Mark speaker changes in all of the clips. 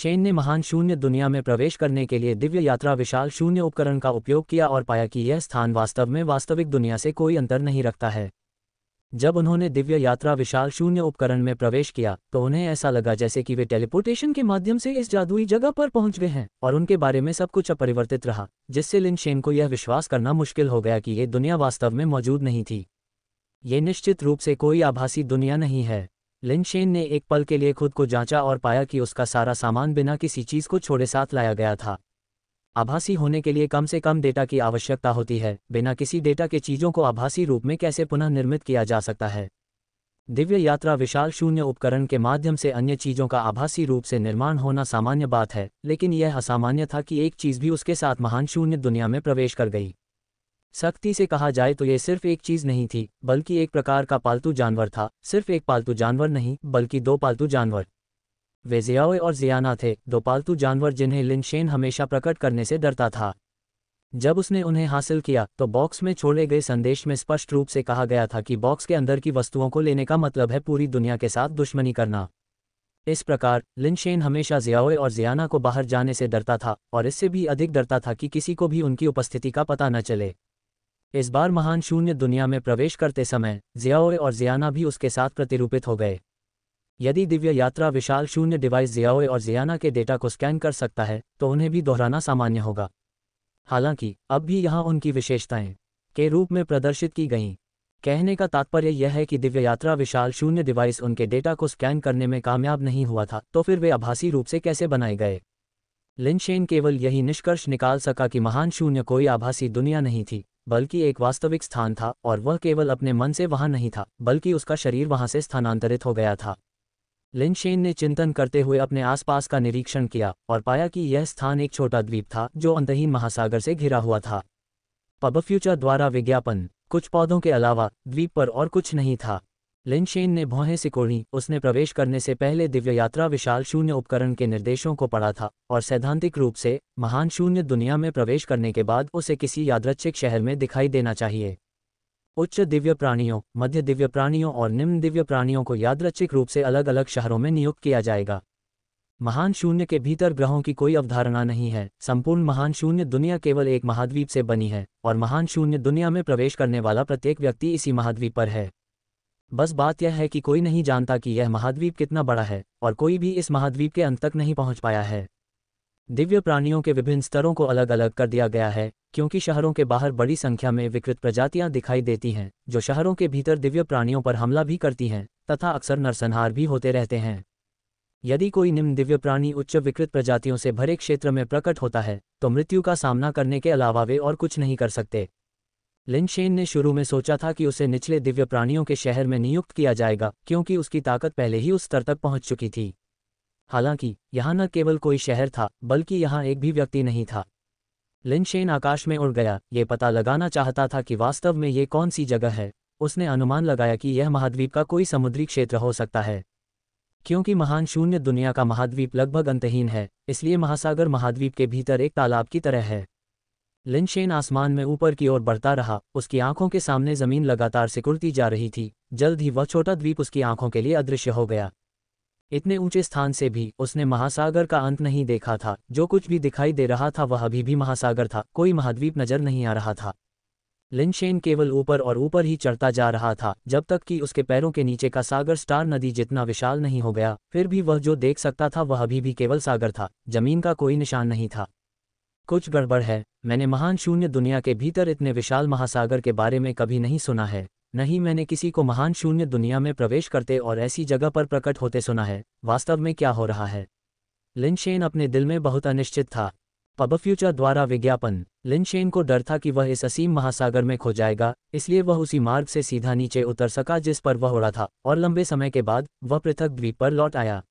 Speaker 1: Shane ने महान शून्य दुनिया में प्रवेश करने के लिए दिव्य यात्रा विशाल शून्य उपकरण का उपयोग किया और पाया कि यह स्थान वास्तव में वास्तविक दुनिया से कोई अंतर नहीं रखता है। जब उन्होंने दिव्य यात्रा विशाल शून्य उपकरण में प्रवेश किया तो उन्हें ऐसा लगा जैसे कि वे टेलीपोर्टेशन के माध्यम से इस जादुई जगह पर पहुंच गए हैं और उनके बारे में सब कुछ अपरिवर्तित रहा, जिससे लिन शेन को यह विश्वास करना मुश्किल हो गया कि ये दुनिया वास्तव में मौजूद नहीं थी। ये निश्चित रूप से कोई आभासी दुनिया नहीं है। लिन शेन ने एक पल के लिए खुद को जांचा और पाया कि उसका सारा सामान बिना किसी चीज़ को छोड़े साथ लाया गया था। आभासी होने के लिए कम से कम डेटा की आवश्यकता होती है। बिना किसी डेटा के चीज़ों को आभासी रूप में कैसे पुनः निर्मित किया जा सकता है? दिव्य यात्रा विशाल शून्य उपकरण के माध्यम से अन्य चीज़ों का आभासी रूप से निर्माण होना सामान्य बात है, लेकिन यह असामान्य था कि एक चीज़ भी उसके साथ महान शून्य दुनिया में प्रवेश कर गई। सख्ती से कहा जाए तो यह सिर्फ एक चीज़ नहीं थी, बल्कि एक प्रकार का पालतू जानवर था। सिर्फ एक पालतू जानवर नहीं, बल्कि दो पालतू जानवर। वे जियाओ और जियाना थे, दो पालतू जानवर जिन्हें लिन शेन हमेशा प्रकट करने से डरता था। जब उसने उन्हें हासिल किया तो बॉक्स में छोड़े गए संदेश में स्पष्ट रूप से कहा गया था कि बॉक्स के अंदर की वस्तुओं को लेने का मतलब है पूरी दुनिया के साथ दुश्मनी करना। इस प्रकार लिन शेन हमेशा जियाओ और जियाना को बाहर जाने से डरता था और इससे भी अधिक डरता था कि किसी को भी उनकी उपस्थिति का पता न चले। इस बार महान शून्य दुनिया में प्रवेश करते समय जियाओ और जियाना भी उसके साथ प्रतिरूपित हो गए। यदि दिव्य यात्रा विशाल शून्य डिवाइस जियाओ और जियाना के डेटा को स्कैन कर सकता है तो उन्हें भी दोहराना सामान्य होगा। हालांकि अब भी यहाँ उनकी विशेषताएं के रूप में प्रदर्शित की गईं। कहने का तात्पर्य यह है कि दिव्य यात्रा विशाल शून्य डिवाइस उनके डेटा को स्कैन करने में कामयाब नहीं हुआ था, तो फिर वे आभासी रूप से कैसे बनाए गए? लिन शेन केवल यही निष्कर्ष निकाल सका कि महान शून्य कोई आभासी दुनिया नहीं थी, बल्कि एक वास्तविक स्थान था, और वह केवल अपने मन से वहां नहीं था, बल्कि उसका शरीर वहां से स्थानांतरित हो गया था। लिन शेन ने चिंतन करते हुए अपने आसपास का निरीक्षण किया और पाया कि यह स्थान एक छोटा द्वीप था जो अंतहीन महासागर से घिरा हुआ था। पब फ्यूचर द्वारा विज्ञापन। कुछ पौधों के अलावा द्वीप पर और कुछ नहीं था। लिन शेन ने भौहें सिकोड़ी। उसने प्रवेश करने से पहले दिव्य यात्रा विशाल शून्य उपकरण के निर्देशों को पढ़ा था और सैद्धांतिक रूप से महान शून्य दुनिया में प्रवेश करने के बाद उसे किसी यादृच्छिक शहर में दिखाई देना चाहिए। उच्च दिव्य प्राणियों, मध्य दिव्य प्राणियों और निम्न दिव्य प्राणियों को यादृच्छिक रूप से अलग अलग शहरों में नियुक्त किया जाएगा। महान शून्य के भीतर ग्रहों की कोई अवधारणा नहीं है। संपूर्ण महान शून्य दुनिया केवल एक महाद्वीप से बनी है और महान शून्य दुनिया में प्रवेश करने वाला प्रत्येक व्यक्ति इसी महाद्वीप पर है। बस बात यह है कि कोई नहीं जानता कि यह महाद्वीप कितना बड़ा है और कोई भी इस महाद्वीप के अंत तक नहीं पहुंच पाया है। दिव्य प्राणियों के विभिन्न स्तरों को अलग अलग कर दिया गया है क्योंकि शहरों के बाहर बड़ी संख्या में विकृत प्रजातियां दिखाई देती हैं जो शहरों के भीतर दिव्य प्राणियों पर हमला भी करती हैं तथा अक्सर नरसंहार भी होते रहते हैं। यदि कोई निम्न दिव्य प्राणी उच्च विकृत प्रजातियों से भरे क्षेत्र में प्रकट होता है तो मृत्यु का सामना करने के अलावा वे और कुछ नहीं कर सकते। लिन शेन ने शुरू में सोचा था कि उसे निचले दिव्य प्राणियों के शहर में नियुक्त किया जाएगा क्योंकि उसकी ताकत पहले ही उस स्तर तक पहुंच चुकी थी। हालांकि यहाँ न केवल कोई शहर था बल्कि यहाँ एक भी व्यक्ति नहीं था। लिन शेन आकाश में उड़ गया। ये पता लगाना चाहता था कि वास्तव में ये कौन सी जगह है। उसने अनुमान लगाया कि यह महाद्वीप का कोई समुद्री क्षेत्र हो सकता है। क्योंकि महान शून्य दुनिया का महाद्वीप लगभग अंतहीन है, इसलिए महासागर महाद्वीप के भीतर एक तालाब की तरह है। लिन शेन आसमान में ऊपर की ओर बढ़ता रहा। उसकी आंखों के सामने जमीन लगातार सिकुड़ती जा रही थी। जल्द ही वह छोटा द्वीप उसकी आंखों के लिए अदृश्य हो गया। इतने ऊंचे स्थान से भी उसने महासागर का अंत नहीं देखा था। जो कुछ भी दिखाई दे रहा था वह अभी भी महासागर था, कोई महाद्वीप नजर नहीं आ रहा था। लिन शेन केवल ऊपर और ऊपर ही चढ़ता जा रहा था जब तक कि उसके पैरों के नीचे का सागर स्टार नदी जितना विशाल नहीं हो गया। फिर भी वह जो देख सकता था वह अभी भी केवल सागर था, जमीन का कोई निशान नहीं था। कुछ गड़बड़ है। मैंने महान शून्य दुनिया के भीतर इतने विशाल महासागर के बारे में कभी नहीं सुना है। नहीं मैंने किसी को महान शून्य दुनिया में प्रवेश करते और ऐसी जगह पर प्रकट होते सुना है। वास्तव में क्या हो रहा है? लिन शेन अपने दिल में बहुत अनिश्चित था। पब फ्यूचर द्वारा विज्ञापन। लिन शेन को डर था कि वह इस असीम महासागर में खो जाएगा, इसलिए वह उसी मार्ग से सीधा नीचे उतर सका जिस पर वह उड़ा था, और लंबे समय के बाद वह पृथक द्वीप पर लौट आया।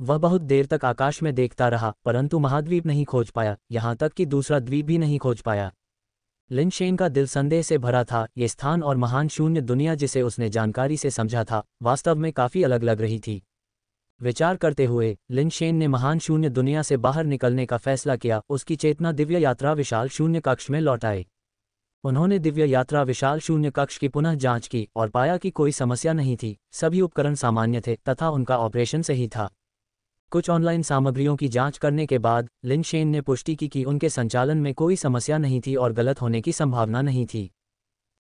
Speaker 1: वह बहुत देर तक आकाश में देखता रहा परंतु महाद्वीप नहीं खोज पाया, यहाँ तक कि दूसरा द्वीप भी नहीं खोज पाया। लिन शेन का दिल संदेह से भरा था। ये स्थान और महान शून्य दुनिया जिसे उसने जानकारी से समझा था वास्तव में काफ़ी अलग लग रही थी। विचार करते हुए लिन शेन ने महान शून्य दुनिया से बाहर निकलने का फैसला किया। उसकी चेतना दिव्य यात्रा विशाल शून्य कक्ष में लौट आई। उन्होंने दिव्य यात्रा विशाल शून्य कक्ष की पुनः जांच की और पाया कि कोई समस्या नहीं थी। सभी उपकरण सामान्य थे तथा उनका ऑपरेशन सही था। कुछ ऑनलाइन सामग्रियों की जांच करने के बाद लिन शेन ने पुष्टि की कि उनके संचालन में कोई समस्या नहीं थी और गलत होने की संभावना नहीं थी।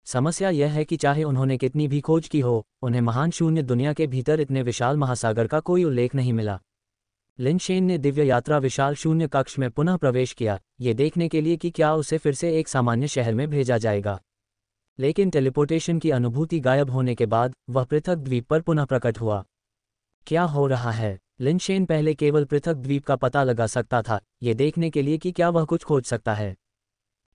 Speaker 1: समस्या यह है कि चाहे उन्होंने कितनी भी खोज की हो, उन्हें महान शून्य दुनिया के भीतर इतने विशाल महासागर का कोई उल्लेख नहीं मिला। लिन शेन ने दिव्य यात्रा विशाल शून्य कक्ष में पुनः प्रवेश किया, ये देखने के लिए कि क्या उसे फिर से एक सामान्य शहर में भेजा जाएगा। लेकिन टेलीपोर्टेशन की अनुभूति गायब होने के बाद वह पृथक द्वीप पर पुनः प्रकट हुआ। क्या हो रहा है? लिन शेन पहले केवल पृथक द्वीप का पता लगा सकता था, ये देखने के लिए कि क्या वह कुछ खोज सकता है।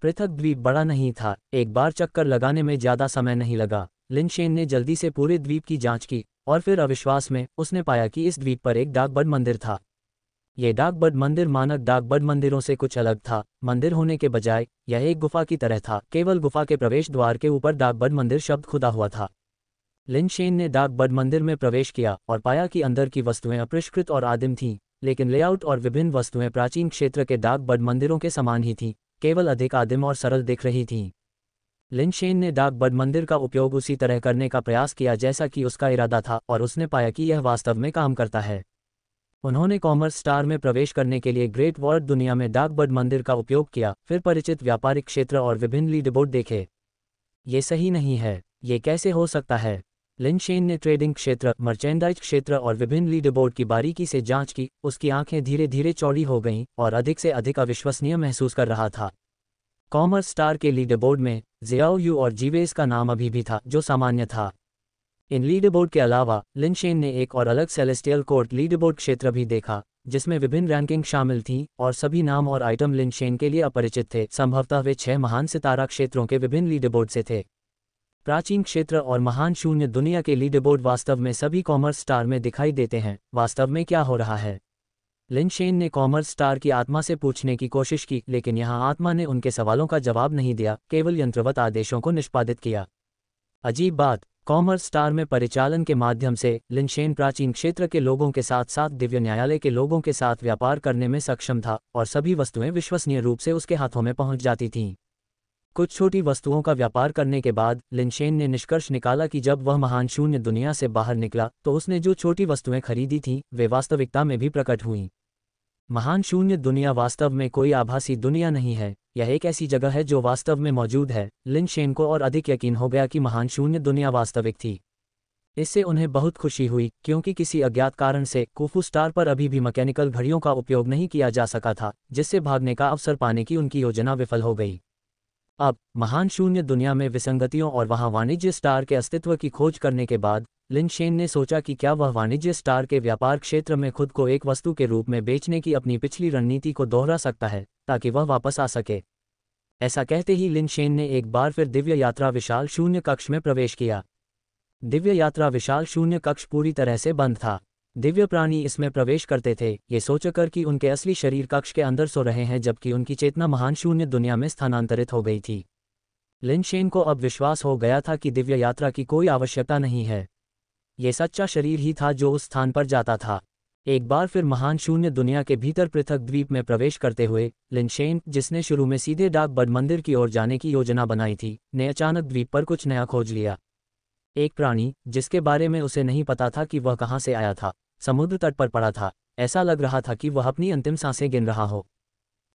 Speaker 1: पृथक द्वीप बड़ा नहीं था, एक बार चक्कर लगाने में ज़्यादा समय नहीं लगा। लिन शेन ने जल्दी से पूरे द्वीप की जांच की और फिर अविश्वास में उसने पाया कि इस द्वीप पर एक डाकबर्ड मंदिर था। ये डाकबर्ड मंदिर मानक डाकबर्ड मंदिरों से कुछ अलग था। मंदिर होने के बजाय यह एक गुफा की तरह था, केवल गुफा के प्रवेश द्वार के ऊपर डाकबर्ड मंदिर शब्द खुदा हुआ था। लिन शेन ने डाकबर्ड मंदिर में प्रवेश किया और पाया कि अंदर की वस्तुएं अपरिष्कृत और आदिम थीं, लेकिन लेआउट और विभिन्न वस्तुएं प्राचीन क्षेत्र के डाकबर्ड मंदिरों के समान ही थीं, केवल अधिक आदिम और सरल दिख रही थीं। लिन शेन ने डाकबर्ड मंदिर का उपयोग उसी तरह करने का प्रयास किया जैसा कि उसका इरादा था और उसने पाया कि यह वास्तव में काम करता है। उन्होंने कॉमर्स स्टार में प्रवेश करने के लिए ग्रेट वर्ल्ड दुनिया में डाकबर्ड मंदिर का उपयोग किया, फिर परिचित व्यापारिक क्षेत्र और विभिन्न लीडरबोर्ड देखे। ये सही नहीं है, ये कैसे हो सकता है? लिन शेन ने ट्रेडिंग क्षेत्र, मर्चेंडाइज क्षेत्र और विभिन्न लीडरबोर्ड की बारीकी से जांच की। उसकी आंखें धीरे धीरे चौड़ी हो गईं और अधिक से अधिक अविश्वसनीय महसूस कर रहा था। कॉमर्स स्टार के लीडरबोर्ड में जियाओ यू और जीवेस का नाम अभी भी था, जो सामान्य था। इन लीडरबोर्ड के अलावा लिन शेन ने एक और अलग सेलेस्टियल कोर्ट लीडरबोर्ड क्षेत्र भी देखा, जिसमें विभिन्न रैंकिंग शामिल थीं और सभी नाम और आइटम लिन शेन के लिए अपरिचित थे। संभवतः वे 6 महान सितारा क्षेत्रों के विभिन्न लीडरबोर्ड से थे। प्राचीन क्षेत्र और महान शून्य दुनिया के लीडरबोर्ड वास्तव में सभी कॉमर्स स्टार में दिखाई देते हैं। वास्तव में क्या हो रहा है? लिन शेन ने कॉमर्स स्टार की आत्मा से पूछने की कोशिश की, लेकिन यहाँ आत्मा ने उनके सवालों का जवाब नहीं दिया, केवल यंत्रवत आदेशों को निष्पादित किया। अजीब बात, कॉमर्स स्टार में परिचालन के माध्यम से लिन शेन प्राचीन क्षेत्र के लोगों के साथ साथ दिव्य न्यायालय के लोगों के साथ व्यापार करने में सक्षम था और सभी वस्तुएं विश्वसनीय रूप से उसके हाथों में पहुंच जाती थीं। कुछ छोटी वस्तुओं का व्यापार करने के बाद लिन शेन ने निष्कर्ष निकाला कि जब वह महान शून्य दुनिया से बाहर निकला तो उसने जो छोटी वस्तुएं खरीदी थीं वे वास्तविकता में भी प्रकट हुईं। महान शून्य दुनिया वास्तव में कोई आभासी दुनिया नहीं है, यह एक ऐसी जगह है जो वास्तव में मौजूद है। लिन शेन को और अधिक यकीन हो गया कि महान शून्य दुनिया वास्तविक थी। इससे उन्हें बहुत खुशी हुई, क्योंकि किसी अज्ञात कारण से कुफू स्टार पर अभी भी मैकेनिकल घड़ियों का उपयोग नहीं किया जा सका था, जिससे भागने का अवसर पाने की उनकी योजना विफल हो गई। अब महान शून्य दुनिया में विसंगतियों और वहां वाणिज्य स्टार के अस्तित्व की खोज करने के बाद लिन शेन ने सोचा कि क्या वह वाणिज्य स्टार के व्यापार क्षेत्र में खुद को एक वस्तु के रूप में बेचने की अपनी पिछली रणनीति को दोहरा सकता है, ताकि वह वापस आ सके। ऐसा कहते ही लिन शेन ने एक बार फिर दिव्य यात्रा विशाल शून्य कक्ष में प्रवेश किया। दिव्य यात्रा विशाल शून्य कक्ष पूरी तरह से बंद था। दिव्य प्राणी इसमें प्रवेश करते थे, ये सोचकर कि उनके असली शरीर कक्ष के अंदर सो रहे हैं, जबकि उनकी चेतना महान शून्य दुनिया में स्थानांतरित हो गई थी। लिन शेन को अब विश्वास हो गया था कि दिव्य यात्रा की कोई आवश्यकता नहीं है। ये सच्चा शरीर ही था जो उस स्थान पर जाता था। एक बार फिर महान शून्य दुनिया के भीतर पृथक द्वीप में प्रवेश करते हुए लिन शेन, जिसने शुरू में सीधे डाकबर्ड मंदिर की ओर जाने की योजना बनाई थी, ने अचानक द्वीप पर कुछ नया खोज लिया। एक प्राणी जिसके बारे में उसे नहीं पता था कि वह कहाँ से आया था, समुद्र तट पर पड़ा था। ऐसा लग रहा था कि वह अपनी अंतिम सांसें गिन रहा हो।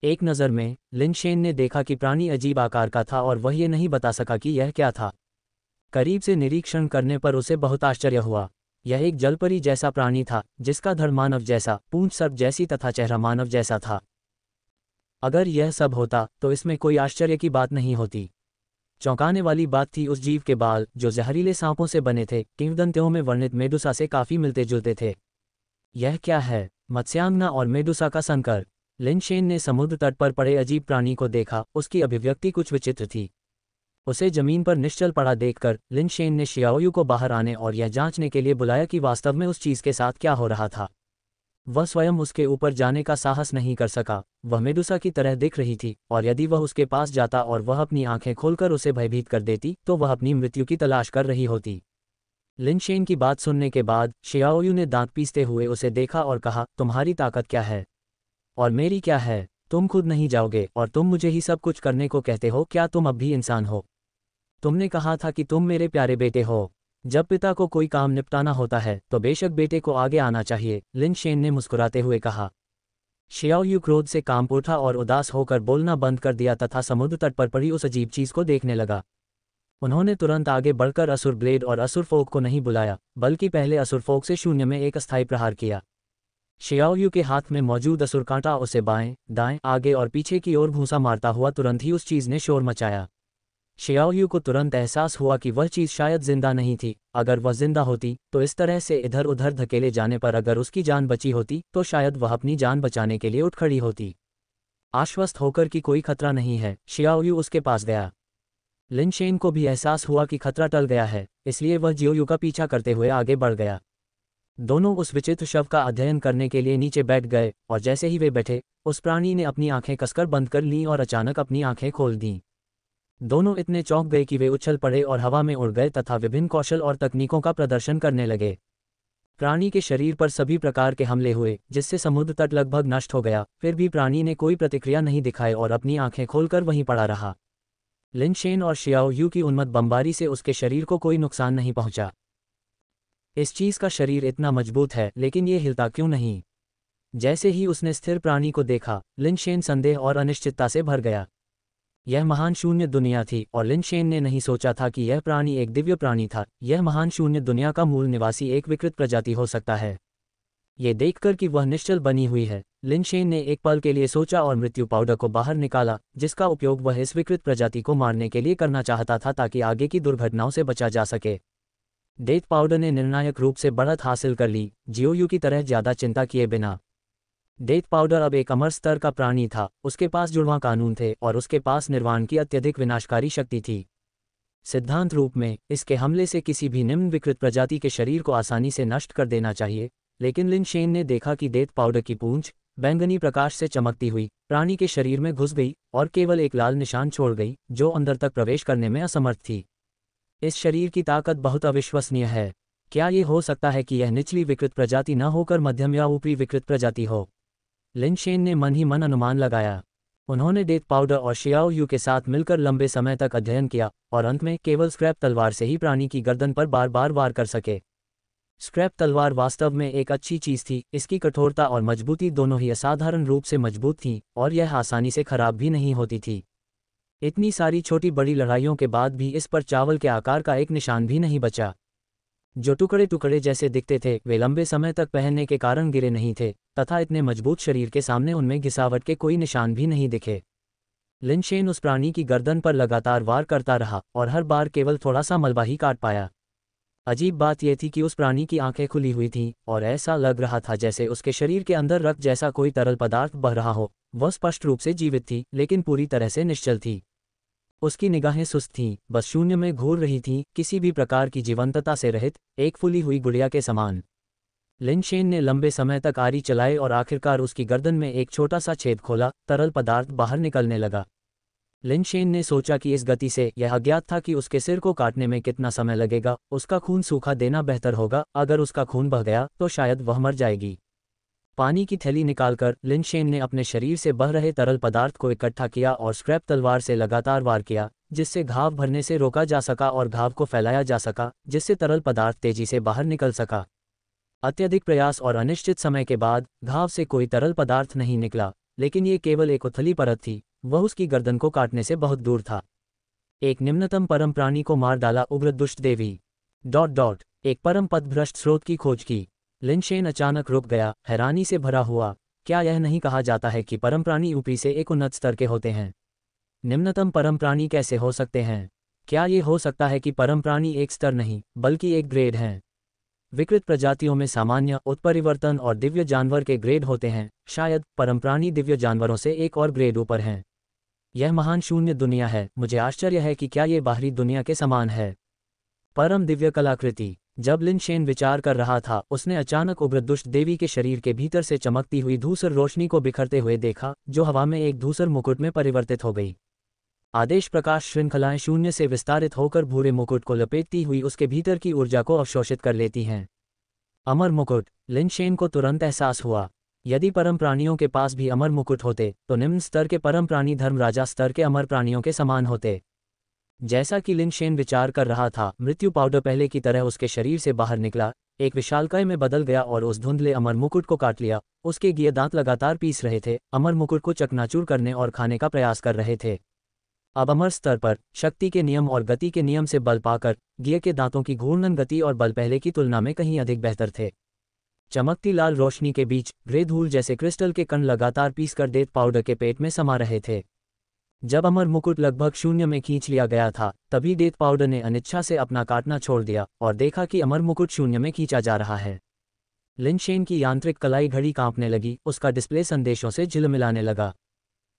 Speaker 1: एक नज़र में लिन शेन ने देखा कि प्राणी अजीब आकार का था और वह ये नहीं बता सका कि यह क्या था। करीब से निरीक्षण करने पर उसे बहुत आश्चर्य हुआ। यह एक जलपरी जैसा प्राणी था, जिसका धड़ मानव जैसा, पूंछ सर्प जैसी तथा चेहरा मानव जैसा था। अगर यह सब होता तो इसमें कोई आश्चर्य की बात नहीं होती। चौंकाने वाली बात थी उस जीव के बाल, जो जहरीले सांपों से बने थे, किंवदंतियों में वर्णित मेडुसा से काफी मिलते जुलते थे। यह क्या है? मत्स्यांगना और मेडुसा का संकर। लिन शेन ने समुद्र तट पर पड़े अजीब प्राणी को देखा। उसकी अभिव्यक्ति कुछ विचित्र थी। उसे जमीन पर निश्चल पड़ा देखकर लिन शेन ने शियाओयू को बाहर आने और यह जांचने के लिए बुलाया कि वास्तव में उस चीज के साथ क्या हो रहा था। वह स्वयं उसके ऊपर जाने का साहस नहीं कर सका। वह मेडुसा की तरह दिख रही थी और यदि वह उसके पास जाता और वह अपनी आंखें खोलकर उसे भयभीत कर देती तो वह अपनी मृत्यु की तलाश कर रही होती। लिन शेन की बात सुनने के बाद शियाओयू ने दांत पीसते हुए उसे देखा और कहा, तुम्हारी ताकत क्या है और मेरी क्या है? तुम खुद नहीं जाओगे और तुम मुझे ही सब कुछ करने को कहते हो। क्या तुम अब भी इंसान हो? तुमने कहा था कि तुम मेरे प्यारे बेटे हो। जब पिता को कोई काम निपटाना होता है तो बेशक बेटे को आगे आना चाहिए, लिन शेन ने मुस्कुराते हुए कहा। शियाओयू क्रोध से कांप उठा और उदास होकर बोलना बंद कर दिया तथा समुद्र तट पर पड़ी उस अजीब चीज को देखने लगा। उन्होंने तुरंत आगे बढ़कर असुर ब्लेड और असुर फोक को नहीं बुलाया, बल्कि पहले असुर फोक से शून्य में एक अस्थायी प्रहार किया। शियाओयू के हाथ में मौजूद असुर कांटा उसे बाएं, दाएं, आगे और पीछे की ओर घूंसा मारता हुआ तुरंत ही उस चीज ने शोर मचाया। शियाओयू को तुरंत एहसास हुआ कि वह चीज शायद जिंदा नहीं थी। अगर वह जिंदा होती तो इस तरह से इधर उधर धकेले जाने पर अगर उसकी जान बची होती तो शायद वह अपनी जान बचाने के लिए उठ खड़ी होती। आश्वस्त होकर कि कोई खतरा नहीं है, शियाओयू उसके पास गया। लिन शेन को भी एहसास हुआ कि खतरा टल गया है, इसलिए वह जियोयू का पीछा करते हुए आगे बढ़ गया। दोनों उस विचित्र शव का अध्ययन करने के लिए नीचे बैठ गए और जैसे ही वे बैठे उस प्राणी ने अपनी आंखें कसकर बंद कर लीं और अचानक अपनी आंखें खोल दीं। दोनों इतने चौंक गए कि वे उछल पड़े और हवा में उड़ गए तथा विभिन्न कौशल और तकनीकों का प्रदर्शन करने लगे। प्राणी के शरीर पर सभी प्रकार के हमले हुए जिससे समुद्र तट लगभग नष्ट हो गया, फिर भी प्राणी ने कोई प्रतिक्रिया नहीं दिखाई और अपनी आंखें खोलकर वहीं पड़ा रहा। लिन शेन और शियाओयू की उन्मत्त बमबारी से उसके शरीर को कोई नुकसान नहीं पहुंचा। इस चीज का शरीर इतना मजबूत है लेकिन ये हिलता क्यों नहीं? जैसे ही उसने स्थिर प्राणी को देखा, लिन शेन संदेह और अनिश्चितता से भर गया। यह महान शून्य दुनिया थी और लिन शेन ने नहीं सोचा था कि यह प्राणी एक दिव्य प्राणी था। यह महान शून्य दुनिया का मूल निवासी एक विकृत प्रजाति हो सकता है। ये देखकर कि वह निश्चल बनी हुई है, लिन शेन ने एक पल के लिए सोचा और मृत्यु पाउडर को बाहर निकाला, जिसका उपयोग वह इस विकृत प्रजाति को मारने के लिए करना चाहता था ताकि आगे की दुर्घटनाओं से बचा जा सके। डेथ पाउडर ने निर्णायक रूप से बढ़त हासिल कर ली, जियोयू की तरह ज्यादा चिंता किए बिना। डेथ पाउडर अब एक अमर स्तर का प्राणी था, उसके पास जुड़वां कानून थे और उसके पास निर्वाण की अत्यधिक विनाशकारी शक्ति थी। सिद्धांत रूप में इसके हमले से किसी भी निम्न विकृत प्रजाति के शरीर को आसानी से नष्ट कर देना चाहिए, लेकिन लिन शेन ने देखा कि डेथ पाउडर की पूंछ बैंगनी प्रकाश से चमकती हुई प्राणी के शरीर में घुस गई और केवल एक लाल निशान छोड़ गई जो अंदर तक प्रवेश करने में असमर्थ थी। इस शरीर की ताकत बहुत अविश्वसनीय है। क्या ये हो सकता है कि यह निचली विकृत प्रजाति न होकर मध्यम या ऊपरी विकृत प्रजाति हो? लिन शेन ने मन ही मन अनुमान लगाया। उन्होंने डेथ पाउडर और शियाओयू के साथ मिलकर लंबे समय तक अध्ययन किया और अंत में केवल स्क्रैप तलवार से ही प्राणी की गर्दन पर बार बार वार कर सके। स्क्रैप तलवार वास्तव में एक अच्छी चीज थी, इसकी कठोरता और मजबूती दोनों ही असाधारण रूप से मजबूत थीं और यह आसानी से खराब भी नहीं होती थी। इतनी सारी छोटी बड़ी लड़ाइयों के बाद भी इस पर चावल के आकार का एक निशान भी नहीं बचा। जो टुकड़े टुकड़े जैसे दिखते थे वे लंबे समय तक पहनने के कारण गिरे नहीं थे तथा इतने मजबूत शरीर के सामने उनमें घिसावट के कोई निशान भी नहीं दिखे। लिन शेन उस प्राणी की गर्दन पर लगातार वार करता रहा और हर बार केवल थोड़ा सा मलबा ही काट पाया। अजीब बात यह थी कि उस प्राणी की आंखें खुली हुई थीं और ऐसा लग रहा था जैसे उसके शरीर के अंदर रक्त जैसा कोई तरल पदार्थ बह रहा हो। वह स्पष्ट रूप से जीवित थी लेकिन पूरी तरह से निश्चल थी। उसकी निगाहें सुस्त थीं, बस शून्य में घूर रही थीं, किसी भी प्रकार की जीवंतता से रहित, एक फूली हुई गुड़िया के समान। लिन शेन ने लंबे समय तक आरी चलाई और आखिरकार उसकी गर्दन में एक छोटा सा छेद खोला, तरल पदार्थ बाहर निकलने लगा। लिन शेन ने सोचा कि इस गति से यह अज्ञात था कि उसके सिर को काटने में कितना समय लगेगा। उसका खून सूखा देना बेहतर होगा, अगर उसका खून बह गया तो शायद वह मर जाएगी। पानी की थैली निकालकर लिन शेन ने अपने शरीर से बह रहे तरल पदार्थ को इकट्ठा किया और स्क्रैप तलवार से लगातार वार किया, जिससे घाव भरने से रोका जा सका और घाव को फैलाया जा सका, जिससे तरल पदार्थ तेजी से बाहर निकल सका। अत्यधिक प्रयास और अनिश्चित समय के बाद घाव से कोई तरल पदार्थ नहीं निकला, लेकिन ये केवल एक उथली परत थी। वह उसकी गर्दन को काटने से बहुत दूर था। एक निम्नतम परम प्राणी को मार डाला उग्र दुष्ट देवी। एक परम पथभ्रष्ट स्रोत की खोज की। लिन शेन अचानक रुक गया, हैरानी से भरा हुआ। क्या यह नहीं कहा जाता है कि परम प्राणी ऊपरी से एक उन्नत स्तर के होते हैं? निम्नतम परम प्राणी कैसे हो सकते हैं? क्या ये हो सकता है कि परम प्राणी एक स्तर नहीं बल्कि एक ग्रेड हैं? विकृत प्रजातियों में सामान्य, उत्परिवर्तन और दिव्य जानवर के ग्रेड होते हैं। शायद परम प्राणी दिव्य जानवरों से एक और ग्रेड ऊपर हैं। यह महान शून्य दुनिया है। मुझे आश्चर्य है कि क्या ये बाहरी दुनिया के समान है। परम दिव्य कलाकृति। जब लिन शेन विचार कर रहा था, उसने अचानक उग्र दुष्ट देवी के शरीर के भीतर से चमकती हुई धूसर रोशनी को बिखरते हुए देखा, जो हवा में एक धूसर मुकुट में परिवर्तित हो गई। आदेश प्रकाश श्रृंखलाएं शून्य से विस्तारित होकर भूरे मुकुट को लपेटती हुई उसके भीतर की ऊर्जा को अवशोषित कर लेती हैं। अमर मुकुट। लिन शेन को तुरंत एहसास हुआ, यदि परम प्राणियों के पास भी अमर मुकुट होते तो निम्न स्तर के परम प्राणी धर्मराजा स्तर के अमर प्राणियों के समान होते। जैसा कि लिन शेन विचार कर रहा था, मृत्यु पाउडर पहले की तरह उसके शरीर से बाहर निकला, एक विशालकाय में बदल गया और उस धुंधले अमर मुकुट को काट लिया। उसके गिये दांत लगातार पीस रहे थे, अमर मुकुट को चकनाचूर करने और खाने का प्रयास कर रहे थे। अब अमर स्तर पर शक्ति के नियम और गति के नियम से बल पाकर गिये के दांतों की घूर्णन गति और बल पहले की तुलना में कहीं अधिक बेहतर थे। चमकती लाल रोशनी के बीच ग्रे धूल जैसे क्रिस्टल के कण लगातार पीसकर डेथ पाउडर के पेट में समा रहे थे। जब अमर मुकुट लगभग शून्य में खींच लिया गया था, तभी डेथ पाउडर ने अनिच्छा से अपना काटना छोड़ दिया और देखा कि अमर मुकुट शून्य में खींचा जा रहा है। लिन शेन की यांत्रिक कलाई घड़ी कांपने लगी, उसका डिस्प्ले संदेशों से झिलमिलाने लगा।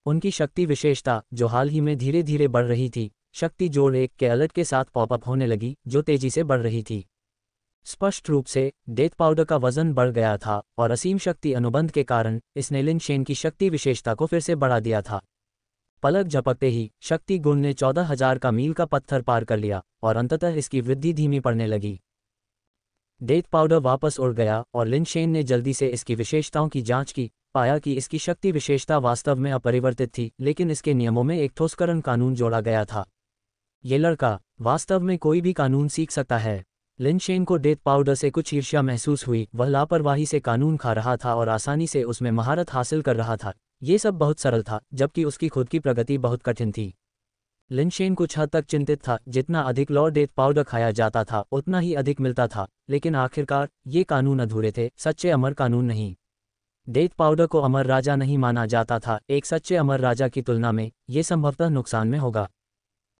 Speaker 1: उनकी शक्ति विशेषता, जो हाल ही में धीरे धीरे बढ़ रही थी, शक्ति जोड़ 1 के अलर्ट के साथ पॉपअप होने लगी, जो तेजी से बढ़ रही थी। स्पष्ट रूप से डेथ पाउडर का वजन बढ़ गया था और असीम शक्ति अनुबंध के कारण इसने लिन शेन की शक्ति विशेषता को फिर से बढ़ा दिया था। पलक झपकते ही शक्ति गुण ने 14,000 का मील का पत्थर पार कर लिया और अंततः इसकी वृद्धि धीमी पड़ने लगी। डेथ पाउडर वापस उड़ गया और लिन शेन ने जल्दी से इसकी विशेषताओं की जांच की, पाया कि इसकी शक्ति विशेषता वास्तव में अपरिवर्तित थी, लेकिन इसके नियमों में एक ठोसकरण कानून जोड़ा गया था। ये लड़का वास्तव में कोई भी कानून सीख सकता है। लिन शेन को डेथ पाउडर से कुछ ईर्ष्या महसूस हुई, वह लापरवाही से कानून खा रहा था और आसानी से उसमें महारत हासिल कर रहा था। ये सब बहुत सरल था, जबकि उसकी खुद की प्रगति बहुत कठिन थी। लिन शेन कुछ हद तक चिंतित था, जितना अधिक लॉ डेथ पाउडर खाया जाता था उतना ही अधिक मिलता था, लेकिन आखिरकार ये कानून अधूरे थे, सच्चे अमर कानून नहीं। डेथ पाउडर को अमर राजा नहीं माना जाता था, एक सच्चे अमर राजा की तुलना में ये संभवतः नुकसान में होगा।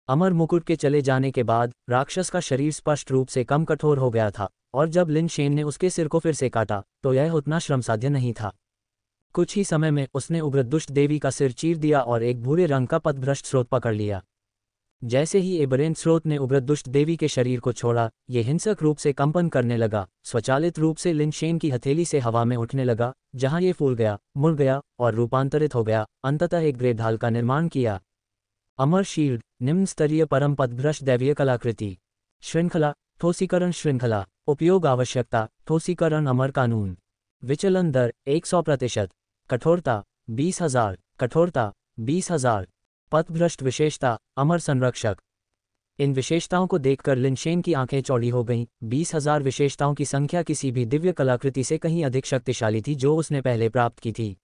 Speaker 1: अमर मुकुट के चले जाने के बाद राक्षस का शरीर स्पष्ट रूप से कम कठोर हो गया था, और जब लिन शेन ने उसके सिर को फिर से काटा तो यह उतना श्रमसाध्य नहीं था। कुछ ही समय में उसने उग्र दुष्ट देवी का सिर चीर दिया और एक भूरे रंग का पथभ्रष्ट स्रोत पकड़ लिया। जैसे ही एबरेंट स्रोत ने उग्र दुष्ट देवी के शरीर को छोड़ा, ये हिंसक रूप से कंपन करने लगा, स्वचालित रूप से लिन शेन की हथेली से हवा में उठने लगा, जहां ये फूल गया, मुड़ गया और रूपांतरित हो गया, अंततः एक ग्रे ढाल का निर्माण किया। अमर शील्ड, निम्न स्तरीय परम पथभ्रष्ट दैवीय कलाकृति। श्रृंखला, ठोसीकरण श्रृंखला। उपयोग आवश्यकता, ठोसीकरण अमर कानून। विचलन दर 100%। कठोरता 20,000। कठोरता 20,000। पथभ्रष्ट विशेषता, अमर संरक्षक। इन विशेषताओं को देखकर लिन शेन की आंखें चौड़ी हो गईं। 20,000 विशेषताओं की संख्या किसी भी दिव्य कलाकृति से कहीं अधिक शक्तिशाली थी जो उसने पहले प्राप्त की थी।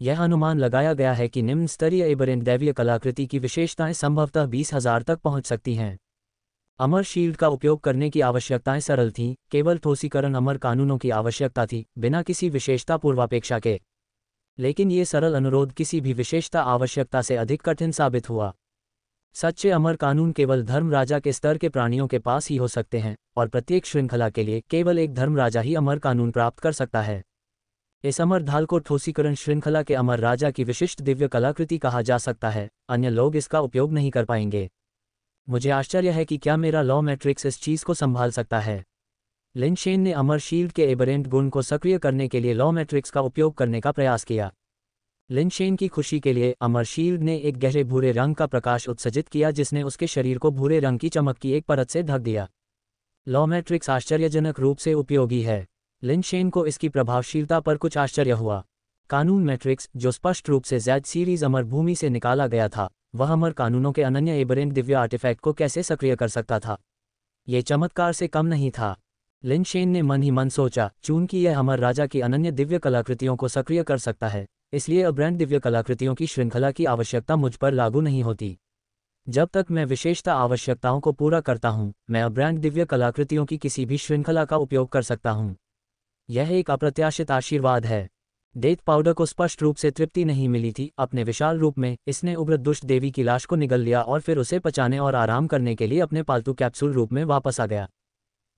Speaker 1: यह अनुमान लगाया गया है कि निम्न स्तरीय एबरेंट दैवीय कलाकृति की विशेषताएं संभवतः 20,000 तक पहुंच सकती हैं। अमर शील्ड का उपयोग करने की आवश्यकताएं सरल थीं, केवल ठोसीकरण अमर कानूनों की आवश्यकता थी, बिना किसी विशेषता पूर्वापेक्षा के। लेकिन ये सरल अनुरोध किसी भी विशेषता आवश्यकता से अधिक कठिन साबित हुआ। सच्चे अमर कानून केवल धर्म राजा के स्तर के प्राणियों के पास ही हो सकते हैं, और प्रत्येक श्रृंखला के लिए केवल एक धर्म राजा ही अमर कानून प्राप्त कर सकता है। इस अमर ढाल को ठोसीकरण श्रृंखला के अमर राजा की विशिष्ट दिव्य कलाकृति कहा जा सकता है, अन्य लोग इसका उपयोग नहीं कर पाएंगे। मुझे आश्चर्य है कि क्या मेरा लॉ मैट्रिक्स इस चीज़ को संभाल सकता है। लिन शेन ने अमर शील्ड के एबरेंट गुण को सक्रिय करने के लिए लॉ मैट्रिक्स का उपयोग करने का प्रयास किया। लिन शेन की खुशी के लिए अमर शील्ड ने एक गहरे भूरे रंग का प्रकाश उत्सर्जित किया, जिसने उसके शरीर को भूरे रंग की चमक की एक परत से ढक दिया। लॉ मैट्रिक्स आश्चर्यजनक रूप से उपयोगी है। लिन शेन को इसकी प्रभावशीलता पर कुछ आश्चर्य हुआ। कानून मैट्रिक्स, जो स्पष्ट रूप से ज़ेड सीरीज अमर भूमि से निकाला गया था, वह अमर कानूनों के अनन्य एबरेंट दिव्य आर्टिफैक्ट को कैसे सक्रिय कर सकता था। ये चमत्कार से कम नहीं था। लिन शेन ने मन ही मन सोचा, चूंकि यह अमर राजा की अनन्य दिव्य कलाकृतियों को सक्रिय कर सकता है, इसलिए अब्रांड दिव्य कलाकृतियों की श्रृंखला की आवश्यकता मुझ पर लागू नहीं होती। जब तक मैं विशेषता आवश्यकताओं को पूरा करता हूं, मैं अब्रांड दिव्य कलाकृतियों की किसी भी श्रृंखला का उपयोग कर सकता हूं। यह एक अप्रत्याशित आशीर्वाद है। डेथ पाउडर को स्पष्ट रूप से तृप्ति नहीं मिली थी। अपने विशाल रूप में इसने उग्र दुष्ट देवी की लाश को निगल लिया और फिर उसे पचाने और आराम करने के लिए अपने पालतू कैप्सूल रूप में वापस आ गया।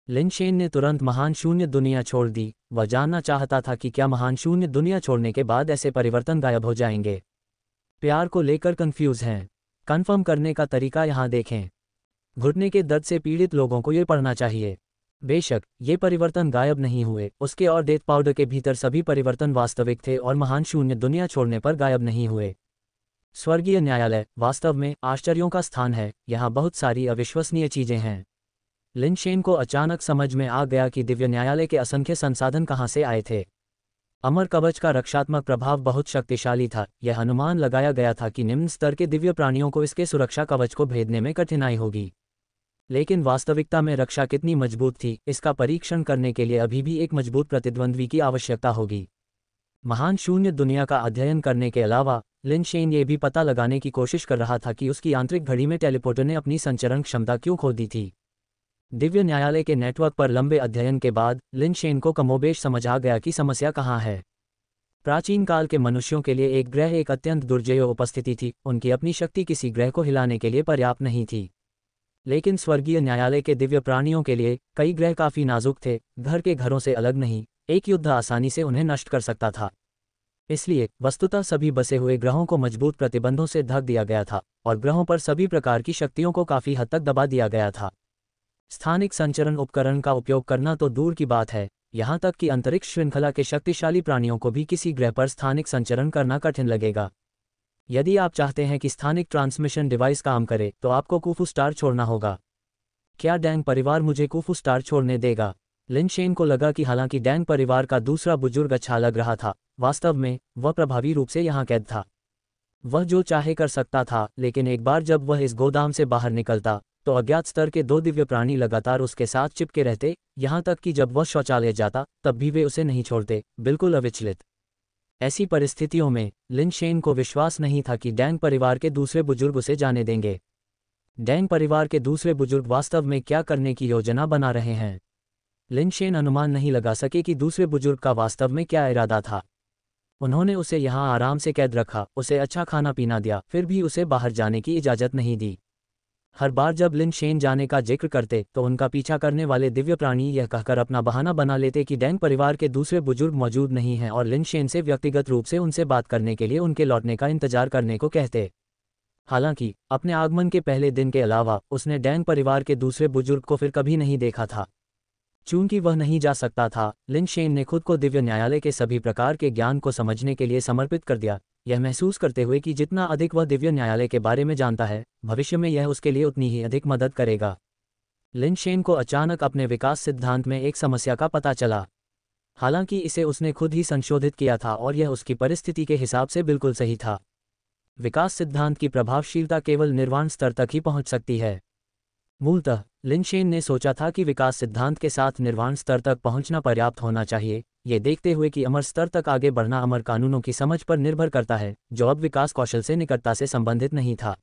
Speaker 1: लिन शेन ने तुरंत महान शून्य दुनिया छोड़ दी। वह जानना चाहता था कि क्या महान शून्य दुनिया छोड़ने के बाद ऐसे परिवर्तन गायब हो जाएंगे। प्यार को लेकर कंफ्यूज हैं। कन्फर्म करने का तरीका यहाँ देखें। घुटने के दर्द से पीड़ित लोगों को ये पढ़ना चाहिए। बेशक ये परिवर्तन गायब नहीं हुए, उसके और डेथ पाउडर के भीतर सभी परिवर्तन वास्तविक थे और महान शून्य दुनिया छोड़ने पर गायब नहीं हुए। स्वर्गीय न्यायालय वास्तव में आश्चर्यों का स्थान है। यहाँ बहुत सारी अविश्वसनीय चीजें हैं। लिन शेन को अचानक समझ में आ गया कि दिव्य न्यायालय के असंख्य संसाधन कहाँ से आए थे। अमर कवच का रक्षात्मक प्रभाव बहुत शक्तिशाली था। यह अनुमान लगाया गया था कि निम्न स्तर के दिव्य प्राणियों को इसके सुरक्षा कवच को भेदने में कठिनाई होगी। लेकिन वास्तविकता में रक्षा कितनी मजबूत थी, इसका परीक्षण करने के लिए अभी भी एक मजबूत प्रतिद्वंद्वी की आवश्यकता होगी। महान शून्य दुनिया का अध्ययन करने के अलावा लिन शेन ये भी पता लगाने की कोशिश कर रहा था कि उसकी आंतरिक घड़ी में टेलीपोर्टर ने अपनी संचरण क्षमता क्यों खो दी थी। दिव्य न्यायालय के नेटवर्क पर लंबे अध्ययन के बाद लिन शेन को कमोबेश समझ आ गया कि समस्या कहाँ है। प्राचीन काल के मनुष्यों के लिए एक ग्रह एक अत्यंत दुर्जेय उपस्थिति थी। उनकी अपनी शक्ति किसी ग्रह को हिलाने के लिए पर्याप्त नहीं थी। लेकिन स्वर्गीय न्यायालय के दिव्य प्राणियों के लिए कई ग्रह काफी नाजुक थे। घर के घरों से अलग नहीं, एक युद्ध आसानी से उन्हें नष्ट कर सकता था। इसलिए वस्तुतः सभी बसे हुए ग्रहों को मजबूत प्रतिबंधों से ढक दिया गया था और ग्रहों पर सभी प्रकार की शक्तियों को काफी हद तक दबा दिया गया था। स्थानिक संचरण उपकरण का उपयोग करना तो दूर की बात है, यहाँ तक कि अंतरिक्ष श्रृंखला के शक्तिशाली प्राणियों को भी किसी ग्रह पर स्थानिक संचरण करना कठिन लगेगा। यदि आप चाहते हैं कि स्थानिक ट्रांसमिशन डिवाइस काम करे तो आपको कुफू स्टार छोड़ना होगा। क्या डैंग परिवार मुझे कुफू स्टार छोड़ने देगा? लिन शेन को लगा कि हालांकि डैंग परिवार का दूसरा बुजुर्ग अच्छा लग रहा था, वास्तव में वह प्रभावी रूप से यहाँ कैद था। वह जो चाहे कर सकता था, लेकिन एक बार जब वह इस गोदाम से बाहर निकलता तो अज्ञात स्तर के दो दिव्य प्राणी लगातार उसके साथ चिपके रहते, यहाँ तक कि जब वह शौचालय जाता तब भी वे उसे नहीं छोड़ते, बिल्कुल अविचलित। ऐसी परिस्थितियों में लिन शेन को विश्वास नहीं था कि डैंग परिवार के दूसरे बुजुर्ग उसे जाने देंगे। डैंग परिवार के दूसरे बुजुर्ग वास्तव में क्या करने की योजना बना रहे हैं? लिन शेन अनुमान नहीं लगा सके कि दूसरे बुजुर्ग का वास्तव में क्या इरादा था। उन्होंने उसे यहाँ आराम से कैद रखा, उसे अच्छा खाना पीना दिया, फिर भी उसे बाहर जाने की इजाज़त नहीं दी। हर बार जब लिन शेन जाने का जिक्र करते तो उनका पीछा करने वाले दिव्य प्राणी यह कहकर अपना बहाना बना लेते कि डैंग परिवार के दूसरे बुजुर्ग मौजूद नहीं हैं और लिन शेन से व्यक्तिगत रूप से उनसे बात करने के लिए उनके लौटने का इंतजार करने को कहते। हालांकि अपने आगमन के पहले दिन के अलावा उसने डैंग परिवार के दूसरे बुजुर्ग को फिर कभी नहीं देखा था। चूंकि वह नहीं जा सकता था, लिन शेन ने खुद को दिव्य न्यायालय के सभी प्रकार के ज्ञान को समझने के लिए समर्पित कर दिया, यह महसूस करते हुए कि जितना अधिक वह दिव्य न्यायालय के बारे में जानता है, भविष्य में यह उसके लिए उतनी ही अधिक मदद करेगा। लिन शेन को अचानक अपने विकास सिद्धांत में एक समस्या का पता चला। हालांकि इसे उसने खुद ही संशोधित किया था और यह उसकी परिस्थिति के हिसाब से बिल्कुल सही था। विकास सिद्धांत की प्रभावशीलता केवल निर्वाण स्तर तक ही पहुंच सकती है। मूलतः लिन शेन ने सोचा था कि विकास सिद्धांत के साथ निर्वाण स्तर तक पहुंचना पर्याप्त होना चाहिए, ये देखते हुए कि अमर स्तर तक आगे बढ़ना अमर कानूनों की समझ पर निर्भर करता है, जो अब विकास कौशल से निकटता से संबंधित नहीं था।